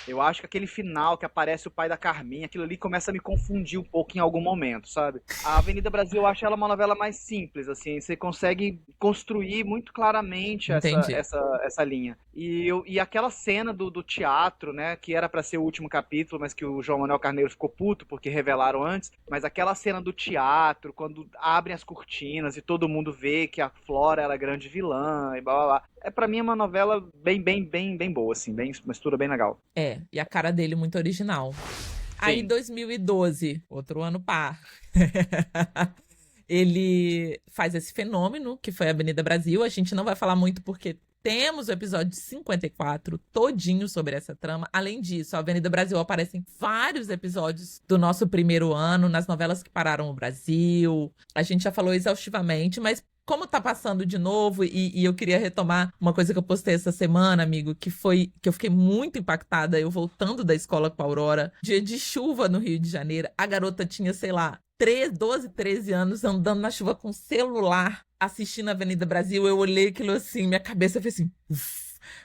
S2: Eu acho que aquele final que aparece o pai da Carminha, aquilo ali começa a me confundir um pouco em algum momento, sabe? A Avenida Brasil, eu acho ela uma novela mais simples, assim, você consegue construir muito claramente essa linha. E aquela cena do teatro, né, que era pra ser o último capítulo, mas que o João Manuel Carneiro ficou puto porque revelaram antes, mas aquela cena do teatro, quando abrem as cortinas e todo mundo vê que a Flora ela é grande vilã e blá blá blá. Pra mim é uma novela bem boa, assim, uma mistura bem legal.
S1: E a cara dele muito original. Sim. Aí, 2012, outro ano par, ele faz esse fenômeno, que foi a Avenida Brasil. A gente não vai falar muito porque temos o episódio 54 todinho sobre essa trama. Além disso, a Avenida Brasil aparece em vários episódios do nosso primeiro ano, nas novelas que pararam o Brasil. A gente já falou exaustivamente, mas como tá passando de novo, e eu queria retomar uma coisa que eu postei essa semana, amigo, que foi que eu fiquei muito impactada, eu voltando da escola com a Aurora, dia de chuva no Rio de Janeiro, a garota tinha, sei lá, 12, 13 anos, andando na chuva com celular, assistindo a Avenida Brasil. Eu olhei aquilo assim, minha cabeça fez assim...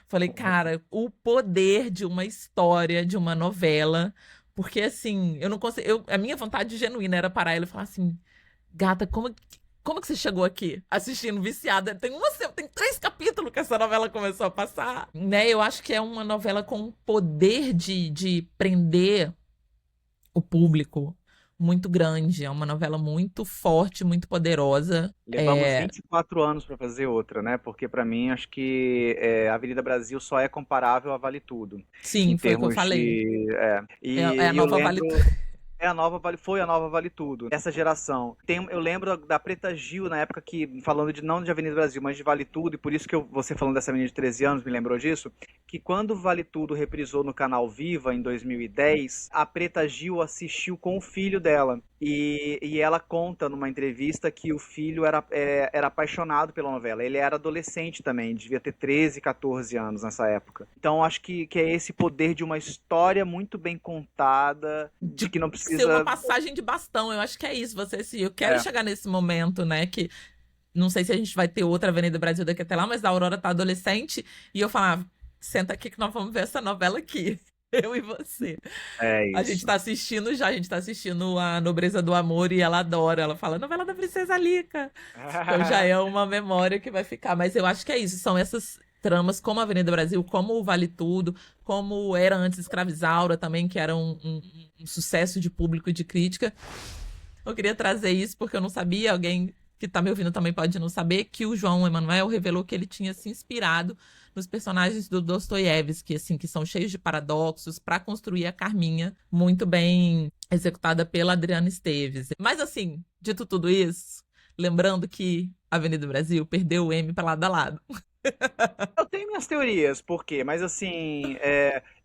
S1: Falei, cara, o poder de uma história, de uma novela, porque assim, eu não consigo... a minha vontade genuína era parar ela e falar assim, gata, como que você chegou aqui assistindo viciada? Tem 3 capítulos que essa novela começou a passar, né? Eu acho que é uma novela com poder de prender o público muito grande. É uma novela muito forte, muito poderosa.
S2: Levamos 24 anos para fazer outra, né? Porque para mim acho que Avenida Brasil só é comparável a Vale Tudo, em
S1: Sim, foi o que eu
S2: termos
S1: falei.
S2: de.
S1: É a
S2: E eu
S1: nova Vale.
S2: lembro. Foi a nova Vale Tudo, essa geração. Eu lembro da Preta Gil, na época que, falando de não de Avenida Brasil, mas de Vale Tudo, e por isso que você falando dessa menina de 13 anos me lembrou disso, que quando Vale Tudo reprisou no canal Viva, em 2010, a Preta Gil assistiu com o filho dela. E ela conta numa entrevista que o filho era apaixonado pela novela. Ele era adolescente também, devia ter 13, 14 anos nessa época. Então acho que é esse poder de uma história muito bem contada, de que não
S1: Ser uma
S2: precisa.
S1: passagem de bastão, eu acho que é isso. Eu quero chegar nesse momento, né? Que não sei se a gente vai ter outra Avenida Brasil daqui até lá, mas a Aurora tá adolescente e eu falava, senta aqui que nós vamos ver essa novela aqui. Eu e você.
S2: É
S1: A gente
S2: isso.
S1: tá assistindo já, a gente tá assistindo a Nobreza do Amor e ela adora. Ela fala, novela da Princesa Lica. Então já é uma memória que vai ficar. Mas eu acho que é isso, são essas tramas como a Avenida Brasil, como o Vale Tudo, como era antes Escravizaura também, que era um sucesso de público e de crítica. Eu queria trazer isso porque eu não sabia, alguém que tá me ouvindo também pode não saber, que o João Emanuel revelou que ele tinha se inspirado nos personagens do Dostoiévski, assim, que são cheios de paradoxos, para construir a Carminha, muito bem executada pela Adriana Esteves. Mas assim, dito tudo isso, lembrando que a Avenida Brasil perdeu o M para lado a lado.
S2: Eu tenho minhas teorias, por quê? Mas assim,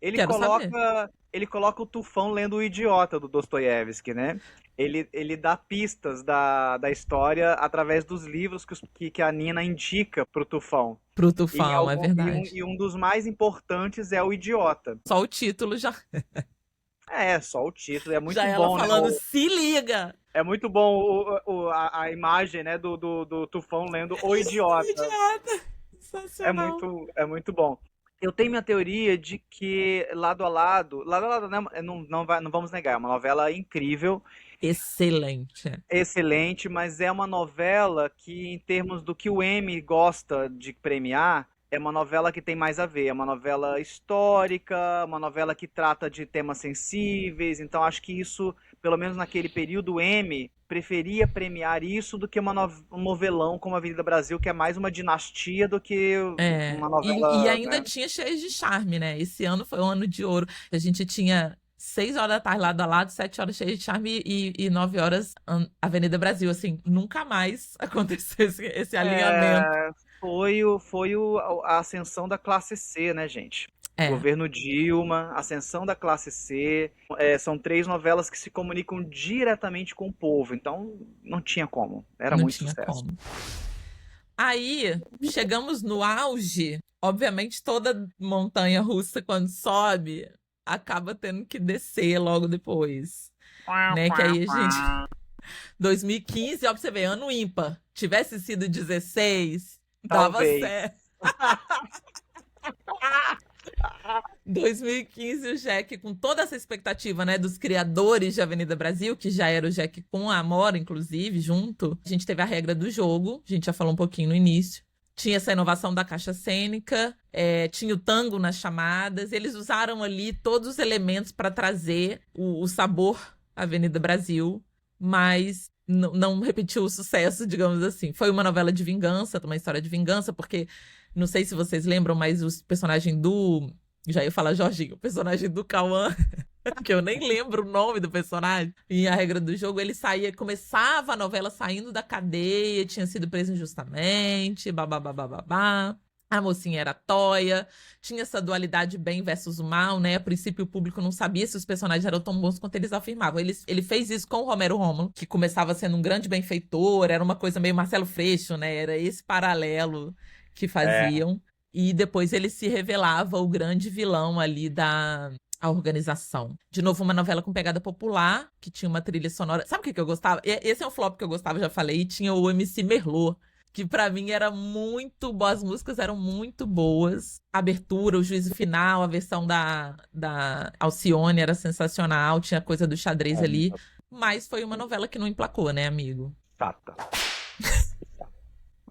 S2: ele
S1: Quero saber.
S2: coloca. Ele coloca o Tufão lendo O Idiota do Dostoiévski, né? Ele dá pistas da história através dos livros que a Nina indica pro Tufão.
S1: Pro
S2: E,
S1: Tufão, é verdade.
S2: e um dos mais importantes é o Idiota.
S1: Só o título já,
S2: Só o título. É
S1: já
S2: muito
S1: ela
S2: bom, né?
S1: falando, se liga!
S2: É muito bom a imagem, né, do Tufão lendo O Idiota.
S1: Idiota! Sensacional.
S2: É muito bom. Eu tenho minha teoria de que lado a lado, né, não vamos negar, é uma novela incrível,
S1: Excelente.
S2: excelente, mas é uma novela que, em termos do que o Emmy gosta de premiar, é uma novela que tem mais a ver. É uma novela histórica, uma novela que trata de temas sensíveis. Então, acho que isso, pelo menos naquele período, o Emmy preferia premiar isso do que um novelão como Avenida Brasil, que é mais uma dinastia do que
S1: É,
S2: uma
S1: e
S2: novela,
S1: ainda
S2: né?
S1: tinha cheios de charme, né? Esse ano foi um ano de ouro. A gente tinha 6 horas da tarde lado a lado, 7 horas cheias de charme e 9 horas Avenida Brasil. Assim, nunca mais aconteceu esse alinhamento.
S2: A ascensão da classe C, né, gente?
S1: É,
S2: Governo Dilma, ascensão da classe C. São três novelas que se comunicam diretamente com o povo, então não tinha como. Era
S1: não
S2: muito
S1: tinha
S2: sucesso.
S1: como. Aí, chegamos no auge. Obviamente, toda montanha russa, quando sobe, acaba tendo que descer logo depois. Né? Que aí a gente 2015, ó, pra você ver, ano ímpar. Tivesse sido 16, dava
S2: Talvez.
S1: certo. 2015, o Jack, com toda essa expectativa, né, dos criadores de Avenida Brasil, que já era o Jack com a Amora, inclusive, junto. A gente teve a regra do jogo, a gente já falou um pouquinho no início. Tinha essa inovação da caixa cênica, tinha o tango nas chamadas. Eles usaram ali todos os elementos para trazer o sabor à Avenida Brasil, mas não repetiu o sucesso, digamos assim. Foi uma novela de vingança, uma história de vingança, porque não sei se vocês lembram, mas os personagens do. Já ia falar Jorginho, o personagem do Cauã, que eu nem lembro o nome do personagem. E a regra do jogo, ele saía, começava a novela saindo da cadeia, tinha sido preso injustamente, babá. A mocinha era toia, tinha essa dualidade bem versus o mal, né? A princípio o público não sabia se os personagens eram tão bons quanto eles afirmavam. Ele fez isso com o Romero Rômulo, que começava sendo um grande benfeitor, era uma coisa meio Marcelo Freixo, né? Era esse paralelo que
S2: É,
S1: faziam. E depois ele se revelava o grande vilão ali da a organização. De novo, uma novela com pegada popular, que tinha uma trilha sonora. Sabe o que eu gostava? Esse é um flop que eu gostava, já falei. Tinha o MC Merlot, que pra mim era muito boa, as músicas eram muito boas. A abertura, o juízo final, a versão da Alcione era sensacional, tinha coisa do xadrez ali. Mas foi uma novela que não emplacou, né, amigo?
S2: chata.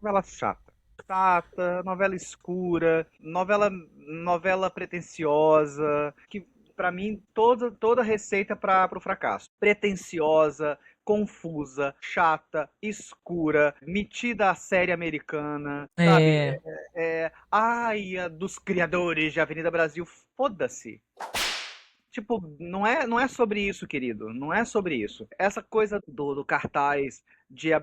S2: Novela chata. Chata, novela escura, novela pretensiosa, que pra mim, toda receita pro fracasso. Pretensiosa, confusa, chata, escura, metida à série americana, sabe?
S1: É.
S2: Ai, a dos criadores de Avenida Brasil, foda-se. Tipo, não é sobre isso, querido. Não é sobre isso. Essa coisa do cartaz, de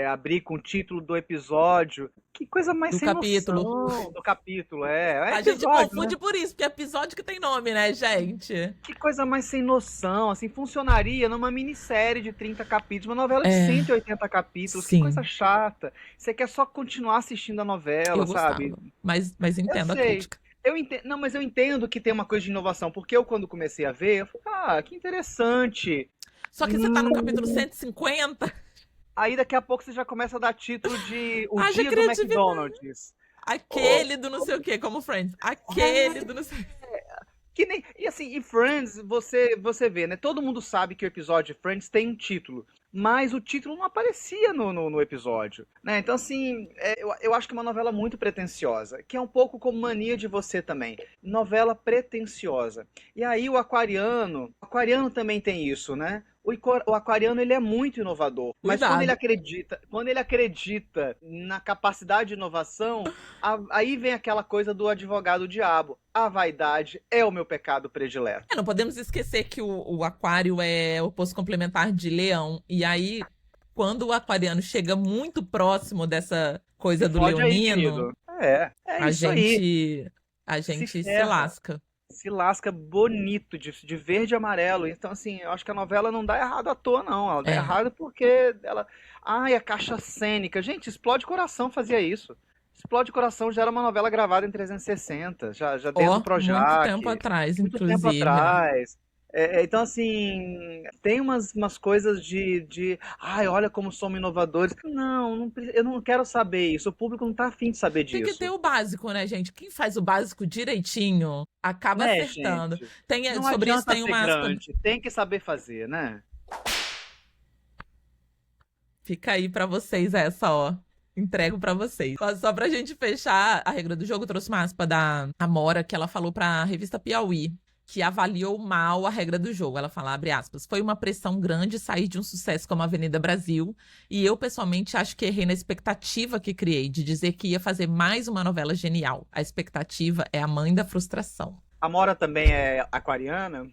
S2: abrir com o título do episódio. Que coisa mais
S1: Do
S2: sem
S1: capítulo.
S2: noção do capítulo. É
S1: A gente
S2: episódio, né?
S1: confunde por isso, porque é episódio que tem nome, né, gente?
S2: Que coisa mais sem noção. Assim, funcionaria numa minissérie de 30 capítulos, uma novela de
S1: É,
S2: 180 capítulos. Que
S1: sim.
S2: coisa chata. Você quer só continuar assistindo a novela,
S1: Eu
S2: sabe?
S1: gostava. Mas
S2: Eu
S1: entendo a
S2: sei.
S1: crítica.
S2: Eu entendo, não, mas eu entendo que tem uma coisa de inovação, porque eu, quando comecei a ver, eu falei, que interessante.
S1: Só que você tá no capítulo 150.
S2: Aí daqui a pouco você já começa a dar título de O
S1: Haja
S2: Dia do
S1: criatividade.
S2: McDonald's.
S1: Aquele do não sei o quê, como Friends. Aquele do não sei.
S2: Que nem, e assim, em Friends, você vê, né? Todo mundo sabe que o episódio de Friends tem um título, mas o título não aparecia no episódio, né? Então, assim, eu acho que é uma novela muito pretensiosa, que é um pouco como Mania de Você também. Novela pretensiosa. E aí o Aquariano também tem isso, né? O Aquariano, ele é muito inovador, mas
S1: Cuidado.
S2: quando ele acredita na capacidade de inovação, aí vem aquela coisa do advogado diabo. A vaidade é o meu pecado predileto.
S1: Não podemos esquecer que o aquário é o oposto complementar de leão. E aí, quando o aquariano chega muito próximo dessa coisa do
S2: Fode aí,
S1: leonino,
S2: querido. É
S1: a
S2: isso aí.
S1: gente se
S2: Ferra.
S1: lasca.
S2: Se lasca bonito, de verde e amarelo. Então, assim, eu acho que a novela não dá errado à toa, não. Ela dá
S1: É.
S2: errado porque ela. Ai, a caixa cênica. Gente, Explode Coração fazia isso. Explode Coração já era uma novela gravada em 360, já desde o
S1: Ó, muito
S2: Projac,
S1: tempo atrás,
S2: muito tempo
S1: inclusive, né?
S2: atrás. Então, assim, tem umas coisas ai, olha como somos inovadores. Não, eu não quero saber isso. O público não tá afim de saber
S1: Tem que ter
S2: disso.
S1: o básico, né, gente? Quem faz o básico direitinho acaba
S2: Né,
S1: acertando.
S2: gente?
S1: Tem,
S2: Não
S1: sobre isso
S2: adianta
S1: tem
S2: ser
S1: umas.
S2: grande, tem que saber fazer, né?
S1: Fica aí pra vocês essa, ó. Entrego pra vocês. Só pra gente fechar a regra do jogo, eu trouxe uma aspa da Amora que ela falou pra revista Piauí, que avaliou mal a regra do jogo. Ela fala, abre aspas, foi uma pressão grande sair de um sucesso como Avenida Brasil, e eu pessoalmente acho que errei na expectativa que criei, de dizer que ia fazer mais uma novela genial. A expectativa é a mãe da frustração.
S2: A Mora também é aquariana?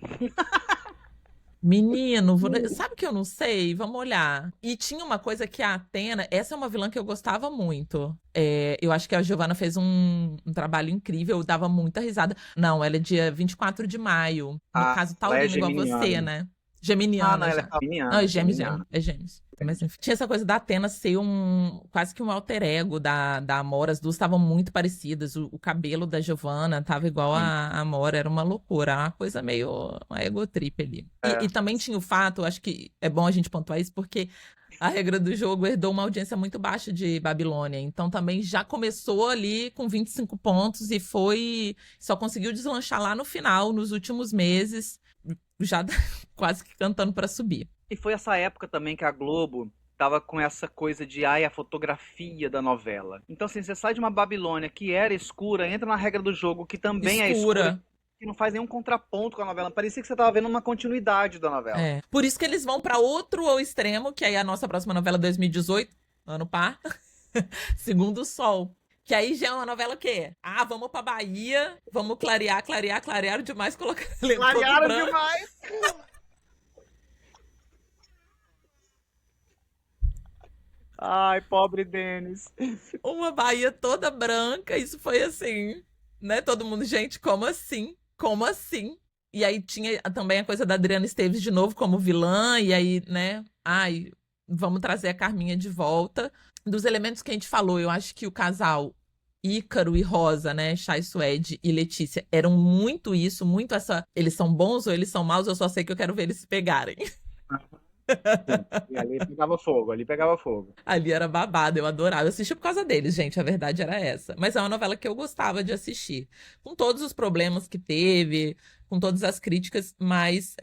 S1: Menino, sabe que eu não sei? Vamos olhar. E tinha uma coisa que a Athena, essa é uma vilã que eu gostava muito. Eu acho que a Giovanna fez um trabalho incrível, eu dava muita risada. Não, ela é dia 24 de maio. No caso,
S2: Ela é
S1: taurina, igual você,
S2: geminiana.
S1: né?
S2: Não,
S1: Geminiana
S2: ela é
S1: já. Não,
S2: geminiana,
S1: é gêmeos,
S2: geminiana.
S1: é gêmeos. Mas enfim, tinha essa coisa da Athena ser quase que um alter ego da Amora. As duas estavam muito parecidas. O cabelo da Giovanna tava igual a Amora. Era uma loucura. Era uma coisa meio uma egotrip ali. E também tinha o fato, acho que é bom a gente pontuar isso, porque a regra do jogo herdou uma audiência muito baixa de Babilônia. Então também já começou ali com 25 pontos e só conseguiu deslanchar lá no final, nos últimos meses, já quase que cantando para subir.
S2: E foi essa época também que a Globo tava com essa coisa de a fotografia da novela. Então, assim, você sai de uma Babilônia que era escura, entra na regra do jogo que também é escura, que não faz nenhum contraponto com a novela. Parecia que você tava vendo uma continuidade da novela.
S1: Por isso que eles vão para outro extremo, que aí a nossa próxima novela 2018, ano par, Segundo o Sol. Que aí já é uma novela o quê? Vamos pra Bahia, vamos clarearam demais, colocar
S2: Clarearam demais! Ai, pobre Denis.
S1: Uma Bahia toda branca, isso foi assim, né? Todo mundo, gente, como assim? Como assim? E aí tinha também a coisa da Adriana Esteves de novo como vilã, e aí, né? Vamos trazer a Carminha de volta. Dos elementos que a gente falou, eu acho que o casal Ícaro e Rosa, né? Chay Suede e Letícia eram muito isso, muito essa. Eles são bons ou eles são maus, eu só sei que eu quero ver eles se pegarem.
S2: E ali pegava fogo,
S1: Ali era babado, eu adorava. Eu assisti por causa deles, gente, a verdade era essa. Mas é uma novela que eu gostava de assistir. Com todos os problemas que teve, com todas as críticas, mas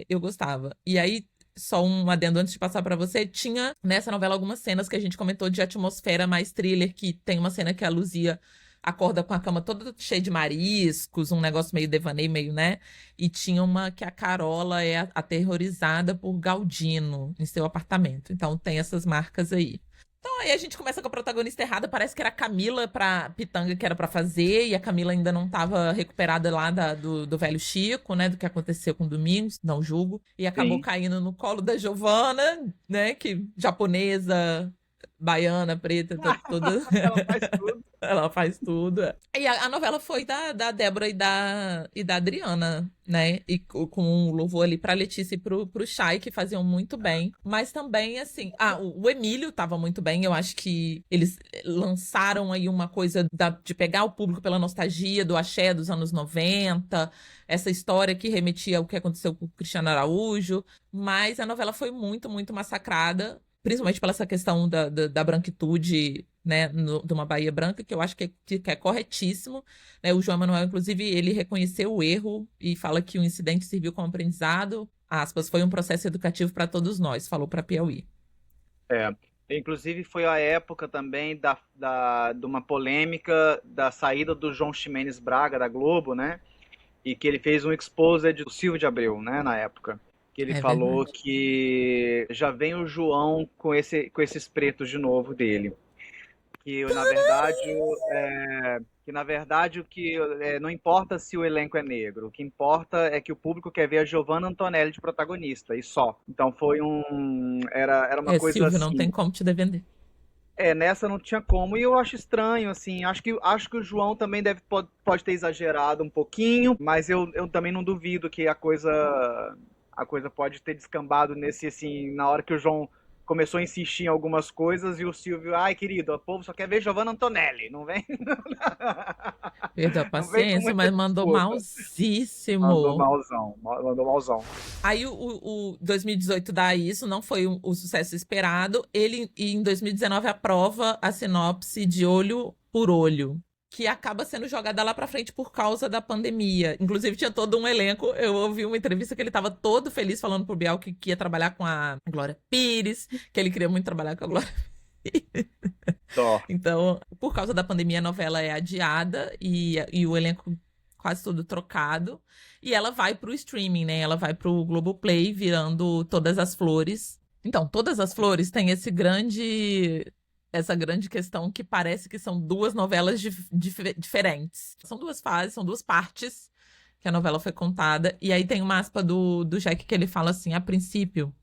S1: eu gostava. E aí, só um adendo antes de passar pra você, tinha nessa novela algumas cenas que a gente comentou de atmosfera mais thriller, que tem uma cena que a Luzia acorda com a cama toda cheia de mariscos, um negócio meio devaneio, meio, né? E tinha uma que a Carola é aterrorizada por Galdino em seu apartamento. Então tem essas marcas aí. Então aí a gente começa com a protagonista errada, parece que era a Camila pra Pitanga que era pra fazer, e a Camila ainda não tava recuperada lá do velho Chico, né, do que aconteceu com o Domingos, não julgo, e acabou
S2: Sim.
S1: caindo no colo da Giovana, né, que japonesa, baiana, preta, toda...
S2: Ela faz tudo.
S1: Ela faz tudo. E a novela foi da Débora e da Adriana, né? E com um louvor ali pra Letícia e pro Chay, que faziam muito bem. Mas também, assim... o Emílio tava muito bem. Eu acho que eles lançaram aí uma coisa de pegar o público pela nostalgia do axé dos anos 90. Essa história que remetia ao que aconteceu com o Cristiano Araújo. Mas a novela foi muito, muito massacrada. Principalmente pela essa questão da branquitude, né, de uma Bahia branca, que eu acho que é corretíssimo. Né? O João Manuel, inclusive, ele reconheceu o erro e fala que o incidente serviu como aprendizado. Aspas, foi um processo educativo para todos nós, falou para Piauí.
S2: É. Inclusive foi a época também de uma polêmica da saída do João Ximenes Braga da Globo, né? E que ele fez um exposed do Silvio de Abreu, né, na época. Que ele
S1: É
S2: falou
S1: verdade.
S2: que já vem o João com esses pretos de novo dele. Que na verdade, o que não importa se o elenco é negro, o que importa é que o público quer ver a Giovanna Antonelli de protagonista, e só. Então era uma coisa
S1: Silvio, não tem
S2: assim.
S1: como te defender.
S2: Nessa não tinha como, e eu acho estranho, assim, acho que o João também pode ter exagerado um pouquinho, mas eu também não duvido que a coisa pode ter descambado nesse, assim, na hora que o João começou a insistir em algumas coisas, e o Silvio, ai, querido, o povo só quer ver Giovanna Antonelli, não vem,
S1: Perdeu a
S2: não vem com
S1: paciência,
S2: muita
S1: mas mandou
S2: desculpa. Mandou
S1: malzíssimo.
S2: malzão, mandou malzão.
S1: Aí o 2018 dá isso, não foi o sucesso esperado. Ele, em 2019, aprova a sinopse de Olho por Olho, que acaba sendo jogada lá pra frente por causa da pandemia. Inclusive, tinha todo um elenco. Eu ouvi uma entrevista que ele tava todo feliz falando pro Biel que ia trabalhar com a Glória Pires, que ele queria muito trabalhar com a Glória Pires.
S2: Dó.
S1: Então, por causa da pandemia, a novela é adiada e o elenco quase todo trocado. E ela vai pro streaming, né? Ela vai pro Globoplay, virando Todas as Flores. Então, Todas as Flores tem essa grande questão que parece que são duas novelas diferentes. São duas fases, são duas partes que a novela foi contada. E aí tem uma aspa do Jack que ele fala assim: a princípio,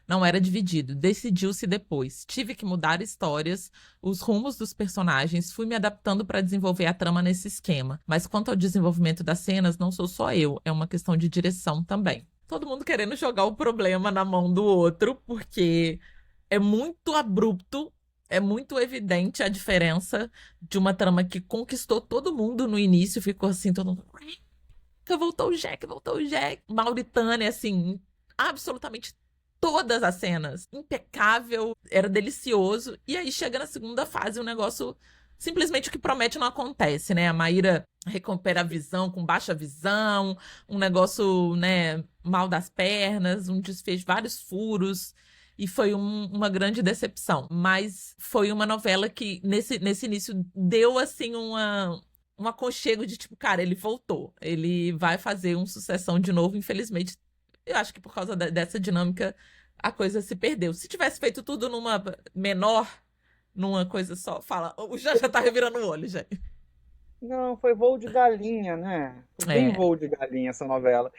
S1: não era dividido, decidiu-se depois. Tive que mudar histórias, os rumos dos personagens, fui me adaptando para desenvolver a trama nesse esquema. Mas quanto ao desenvolvimento das cenas, não sou só eu, é uma questão de direção também. Todo mundo querendo jogar o problema na mão do outro, porque é muito abrupto, é muito evidente a diferença de uma trama que conquistou todo mundo no início, ficou assim, todo mundo. Voltou o Jack, voltou o Jack. Mauritânia, assim, absolutamente todas as cenas. Impecável, era delicioso. E aí chega na segunda fase, o negócio. Simplesmente o que promete não acontece, né? A Maíra recupera a visão com baixa visão, um negócio, né, mal das pernas, um desfecho, vários furos. E foi uma grande decepção. Mas foi uma novela que, nesse início, deu, assim, um aconchego de tipo, cara, ele voltou. Ele vai fazer um sucessão de novo, infelizmente. Eu acho que por causa dessa dinâmica a coisa se perdeu. Se tivesse feito tudo numa menor, numa coisa só, fala, já tá revirando o olho, já.
S2: Não, foi voo de galinha, né? Foi bem
S1: É,
S2: voo de galinha essa novela.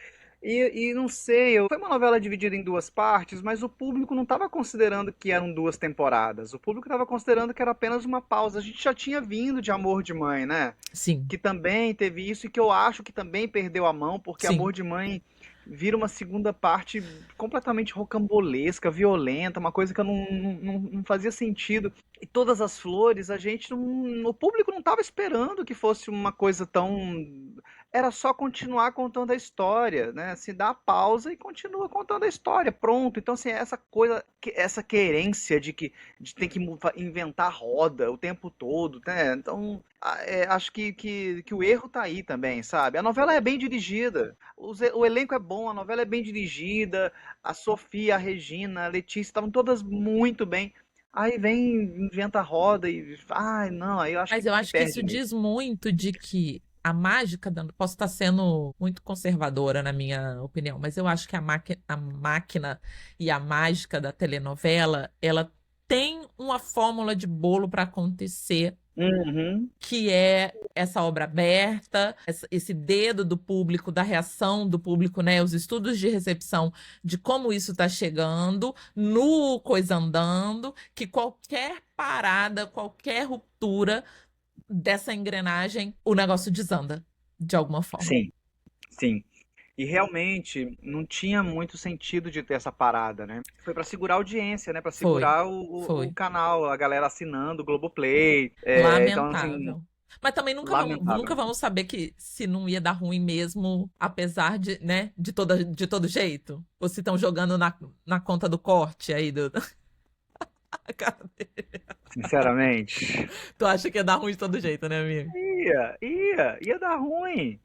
S2: E não sei, foi uma novela dividida em duas partes, mas o público não estava considerando que eram duas temporadas. O público estava considerando que era apenas uma pausa. A gente já tinha vindo de Amor de Mãe, né?
S1: sim,
S2: Que também teve isso e que eu acho que também perdeu a mão, porque
S1: sim.
S2: Amor de Mãe vira uma segunda parte completamente rocambolesca, violenta, uma coisa que eu não fazia sentido. E Todas as Flores, a gente não, o público não estava esperando que fosse uma coisa tão. Era só continuar contando a história, né? Se dá a pausa e continua contando a história, pronto. Então, assim, essa coisa, essa querência de ter que inventar roda o tempo todo, né? Então, acho que o erro tá aí também, sabe? A novela é bem dirigida, o elenco é bom, a novela é bem dirigida, a Sofia, a Regina, a Letícia estavam todas muito bem. Aí vem, inventa roda e. Ai, não, aí eu acho
S1: Mas eu
S2: que
S1: acho que
S2: perde
S1: isso
S2: nisso.
S1: diz muito de que a mágica da. Posso estar sendo muito conservadora na minha opinião, mas eu acho que a máquina e a mágica da telenovela, ela tem uma fórmula de bolo para acontecer,
S2: Uhum.
S1: que é essa obra aberta, esse dedo do público, da reação do público, né? Os estudos de recepção de como isso está chegando, no coisa andando, que qualquer parada, qualquer ruptura dessa engrenagem, o negócio desanda, de alguma forma.
S2: Sim, sim. E realmente não tinha muito sentido de ter essa parada, né? Foi pra segurar a audiência, né? Pra
S1: Foi,
S2: segurar o
S1: foi.
S2: canal, a galera assinando o Globoplay. Então, assim,
S1: Lamentável. Mas também nunca
S2: lamentável.
S1: vamos saber que se não ia dar ruim mesmo, apesar de, né, de todo jeito. Ou se estão jogando na conta do corte aí do.
S2: Sinceramente.
S1: Tu acha que ia dar ruim de todo jeito, né, amigo?
S2: Ia dar ruim.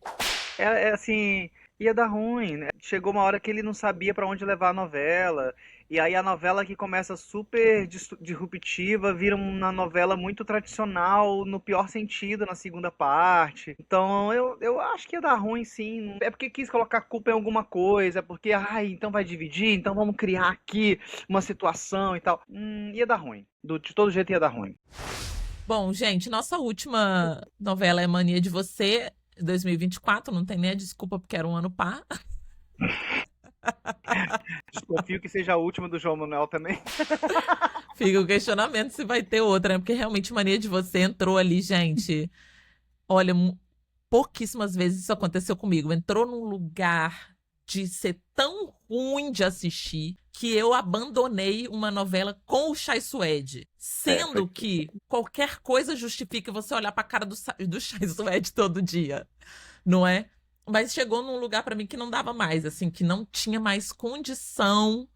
S2: É assim, ia dar ruim, né? Chegou uma hora que ele não sabia pra onde levar a novela. E aí a novela que começa super disruptiva vira uma novela muito tradicional, no pior sentido, na segunda parte. Então eu acho que ia dar ruim, sim. É porque quis colocar culpa em alguma coisa, porque, ai, então vai dividir, então vamos criar aqui uma situação e tal. Ia dar ruim. De todo jeito ia dar ruim.
S1: Bom, gente, nossa última novela é Mania de Você, 2024. Não tem nem a desculpa porque era um ano par.
S2: Desconfio que seja a última do João Manuel também.
S1: Fica o questionamento se vai ter outra, né? Porque realmente Mania de Você entrou ali, gente. Olha, pouquíssimas vezes isso aconteceu comigo. Entrou num lugar de ser tão ruim de assistir que eu abandonei uma novela com o Chai Suede.
S2: Foi.
S1: Sendo que qualquer coisa justifica você olhar pra cara do Chai Suede todo dia, não é? Mas chegou num lugar pra mim que não dava mais, assim, que não tinha mais condição.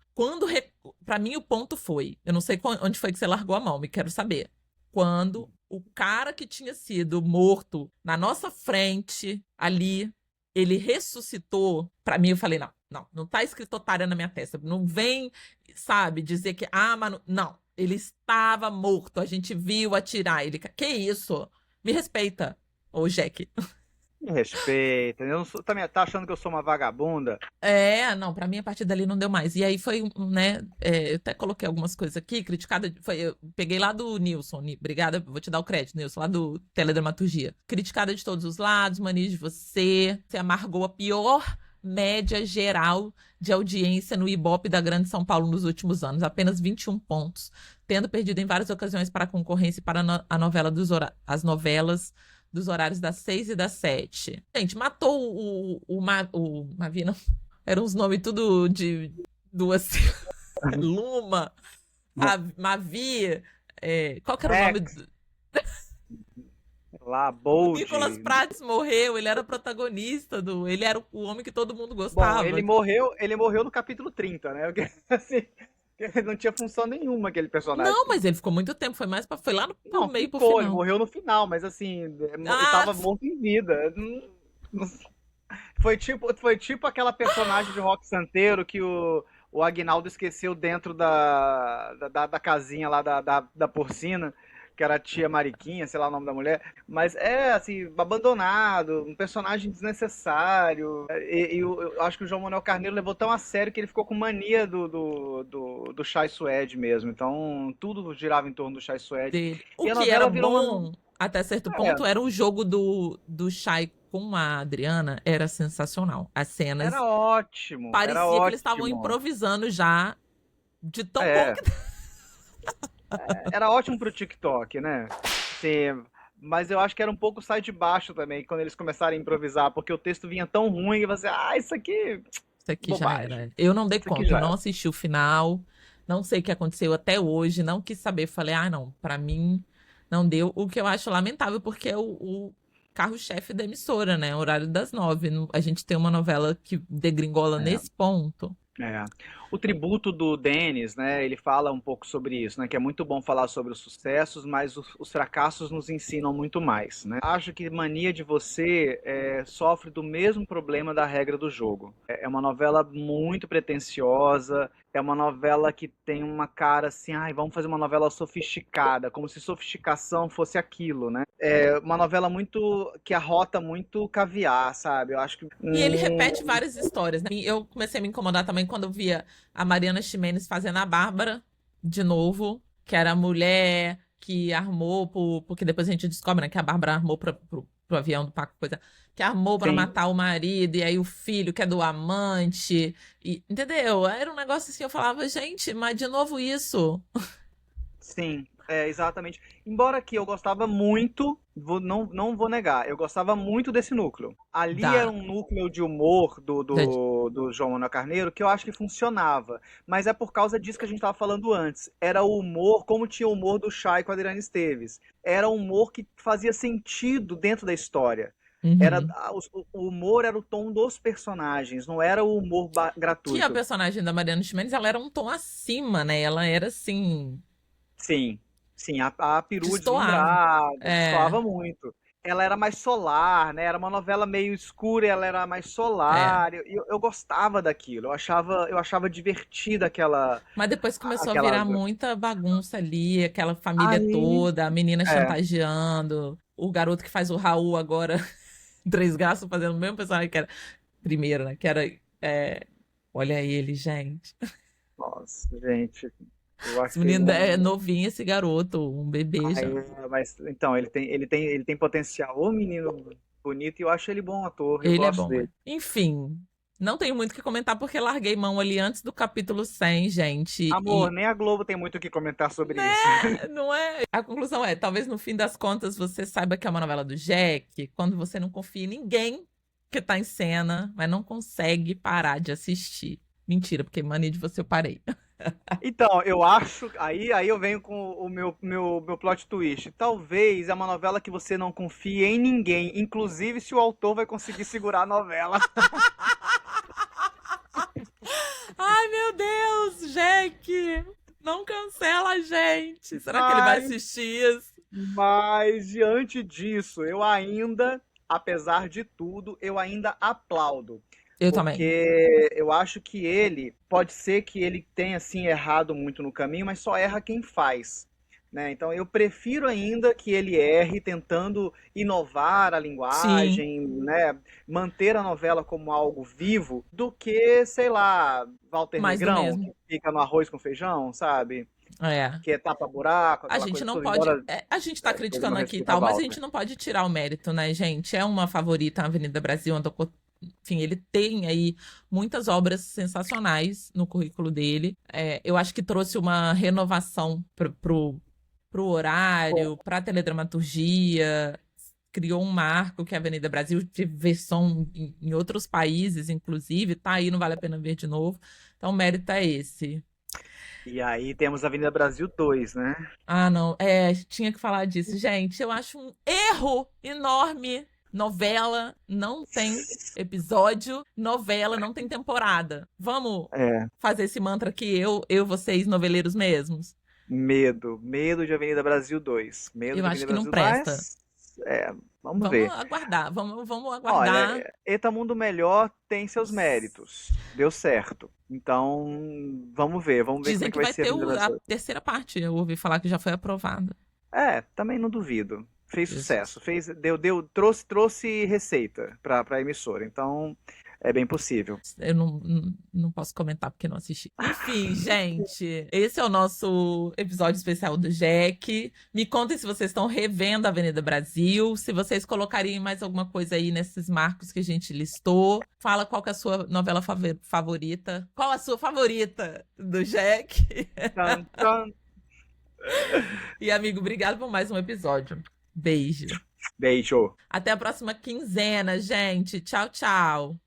S1: Pra mim o ponto foi, eu não sei onde foi que você largou a mão, me quero saber. Quando o cara que tinha sido morto na nossa frente ali, ele ressuscitou, pra mim eu falei, não tá escrito otária na minha testa, não vem, sabe, dizer que, mano, não, ele estava morto, a gente viu atirar, ele, que isso? Me respeita, ô Jack.
S2: Me respeita. Eu não sou, tá achando que eu sou uma vagabunda?
S1: Não, pra mim a partir dali não deu mais. E aí foi, né, eu até coloquei algumas coisas aqui, criticada, eu peguei lá do Nilson, obrigada, vou te dar o crédito, Nilson, lá do Teledramaturgia. Criticada de todos os lados, mania de você amargou a pior média geral de audiência no Ibope da Grande São Paulo nos últimos anos, apenas 21 pontos, tendo perdido em várias ocasiões para a concorrência e para a novela as novelas dos horários das 6 e das 7. Gente, matou o Mavi, não. Eram uns nomes tudo de duas. Luma, Mavi. Qual que era o nome?
S2: Rex, lá, Bold.
S1: Nicolas Prates morreu, ele era protagonista ele era o homem que todo mundo
S2: Bom,
S1: gostava.
S2: ele morreu no capítulo 30, né? Porque, assim, não tinha função nenhuma aquele personagem.
S1: Não, mas ele ficou muito tempo, foi lá pro
S2: Não,
S1: meio, pro
S2: ficou, ele
S1: final.
S2: morreu no final, mas assim, ele
S1: Ah,
S2: tava morto em vida. Foi tipo aquela personagem de Rock Santeiro que o Agnaldo esqueceu dentro da casinha lá da porcina, que era a tia Mariquinha, sei lá o nome da mulher. Mas é, assim, abandonado, um personagem desnecessário. E eu acho que o João Manuel Carneiro levou tão a sério que ele ficou com mania do Chai Suede mesmo. Então, tudo girava em torno do Chai Suede.
S1: dele. O
S2: E a
S1: que era
S2: novela virou uma.
S1: bom, até certo
S2: É,
S1: ponto, era o jogo do Shai com a Adriana, era sensacional. As cenas,
S2: era
S1: parecia que eles estavam
S2: ótimo.
S1: improvisando já, de tão bom
S2: É,
S1: que.
S2: era ótimo pro TikTok, né? Sim, mas eu acho que era um pouco sai de baixo também, quando eles começaram a improvisar, porque o texto vinha tão ruim e você, isso aqui,
S1: Isso aqui já
S2: bobagem.
S1: era. Eu não dei
S2: Isso aqui
S1: conta, eu
S2: já
S1: não
S2: era.
S1: assisti o final, não sei o que aconteceu até hoje, não quis saber. Falei, não, pra mim não deu. O que eu acho lamentável, porque é o carro-chefe da emissora, né? Horário das 9. A gente tem uma novela que degringola
S2: É.
S1: nesse ponto.
S2: É. O tributo do Denis, né, ele fala um pouco sobre isso, né, que é muito bom falar sobre os sucessos, mas os fracassos nos ensinam muito mais, né. Acho que Mania de Você sofre do mesmo problema da Regra do Jogo. É uma novela muito pretensiosa, É uma novela que tem uma cara assim, ai, vamos fazer uma novela sofisticada, como se sofisticação fosse aquilo, né? É uma novela muito que arrota muito caviar, sabe? Eu acho que
S1: E ele repete várias histórias, né? E eu comecei a me incomodar também quando eu via a Mariana Ximenes fazendo a Bárbara de novo, que era a mulher que armou, porque depois a gente descobre, né, que a Bárbara armou pro avião do Paco, coisa, que armou pra
S2: sim,
S1: matar o marido, e aí o filho que é do amante, e, entendeu? Era um negócio assim, eu falava, gente, mas de novo isso.
S2: sim, exatamente. Embora que eu gostava muito, não vou negar, eu gostava muito desse núcleo. Ali era
S1: Da,
S2: um núcleo de humor do,
S1: da
S2: do, do João Manuel Carneiro que eu acho que funcionava. Mas é por causa disso que a gente estava falando antes. Era o humor, como tinha o humor do Chay com a Adriana Esteves. Era um humor que fazia sentido dentro da história.
S1: Uhum.
S2: O humor era o tom dos personagens, não era o humor
S1: Que a
S2: gratuito.
S1: personagem da Mariana Ximenes, ela era um tom acima, né? Ela era assim,
S2: Sim, sim, a perua
S1: destoava.
S2: deslumbrada,
S1: É,
S2: destoava muito. Ela era mais solar, né? Era uma novela meio escura, e ela era mais
S1: é.
S2: solar. Eu gostava daquilo, eu achava divertida
S1: Mas depois começou a
S2: aquela.
S1: virar muita bagunça ali, aquela família
S2: Aí,
S1: toda, a menina
S2: é,
S1: chantageando, o garoto que faz o Raul agora, Três Gastos, fazendo o mesmo personagem que era primeiro, né? Que era. Olha ele, gente.
S2: nossa, gente, eu
S1: Esse
S2: achei
S1: menino é
S2: um.
S1: novinho, esse garoto, um bebê
S2: Ai,
S1: já.
S2: mas então, ele tem potencial. Ô menino bonito, e eu acho ele bom ator, eu
S1: Ele é
S2: gosto
S1: bom, é.
S2: dele.
S1: Enfim, não tenho muito o que comentar porque larguei mão ali antes do capítulo 100, gente.
S2: Amor,
S1: E
S2: nem a Globo tem muito o que comentar sobre isso.
S1: né? Não é? A conclusão é, talvez no fim das contas você saiba que é uma novela do Jack, quando você não confia em ninguém que tá em cena, mas não consegue parar de assistir. Mentira, porque mania de você eu parei.
S2: Então, eu acho. Aí eu venho com o meu plot twist. Talvez é uma novela que você não confie em ninguém, inclusive se o autor vai conseguir segurar a novela.
S1: Ai, meu Deus, Jack! Não cancela a gente. Será que ele vai
S2: Mas,
S1: assistir isso?
S2: mas diante disso, apesar de tudo, eu ainda aplaudo.
S1: Eu também.
S2: Porque eu acho que pode ser que ele tenha assim errado muito no caminho, mas só erra quem faz, né? Então eu prefiro ainda que ele erre tentando inovar a
S1: Sim,
S2: linguagem, né? Manter a novela como algo vivo, do que, sei lá, Walter
S1: mais do
S2: Negrão,
S1: mesmo.
S2: que fica no arroz com feijão, sabe?
S1: É.
S2: Que é tapa-buraco,
S1: A
S2: aquela
S1: gente
S2: coisa
S1: não
S2: toda,
S1: pode.
S2: embora
S1: A gente tá
S2: ele não
S1: criticando aqui e
S2: respeita
S1: tal, mas a
S2: Walter.
S1: gente não pode tirar o mérito, né, gente? É uma favorita, a Avenida Brasil, enfim, ele tem aí muitas obras sensacionais no currículo dele. Eu acho que trouxe uma renovação pro horário, pra teledramaturgia. Criou um marco que é a Avenida Brasil, de versão em outros países, inclusive. Tá aí, não vale a pena ver de novo. Então, o mérito é esse.
S2: E aí temos Avenida Brasil 2, né?
S1: Ah, não. Tinha que falar disso. Gente, eu acho um erro enorme. Novela não tem episódio, novela não tem temporada. Vamos
S2: É.
S1: fazer esse mantra aqui, vocês, noveleiros mesmos?
S2: Medo de Avenida Brasil 2. Medo
S1: Eu
S2: de
S1: acho
S2: Avenida
S1: que não
S2: Brasil,
S1: presta.
S2: mas vamos
S1: Vamos
S2: ver.
S1: aguardar, vamos aguardar.
S2: Olha, Eta Mundo Melhor tem seus méritos. Deu certo. Então, vamos ver como
S1: Dizem
S2: é que
S1: que
S2: vai
S1: vai
S2: ser a
S1: ter
S2: Avenida
S1: a
S2: Brasil.
S1: terceira parte. Eu ouvi falar que já foi aprovada.
S2: Também não duvido. Fez
S1: Jesus.
S2: sucesso, trouxe receita para a emissora. Então, é bem possível.
S1: Eu não posso comentar porque não assisti. Enfim, gente, esse é o nosso episódio especial do Jack. Me contem se vocês estão revendo a Avenida Brasil, se vocês colocariam mais alguma coisa aí nesses marcos que a gente listou. Fala qual que é a sua novela favorita. Qual a sua favorita do Jack?
S2: Tan, tan.
S1: E, amigo, obrigado por mais um episódio. Beijo.
S2: Beijo.
S1: Até a próxima quinzena, gente. Tchau, tchau.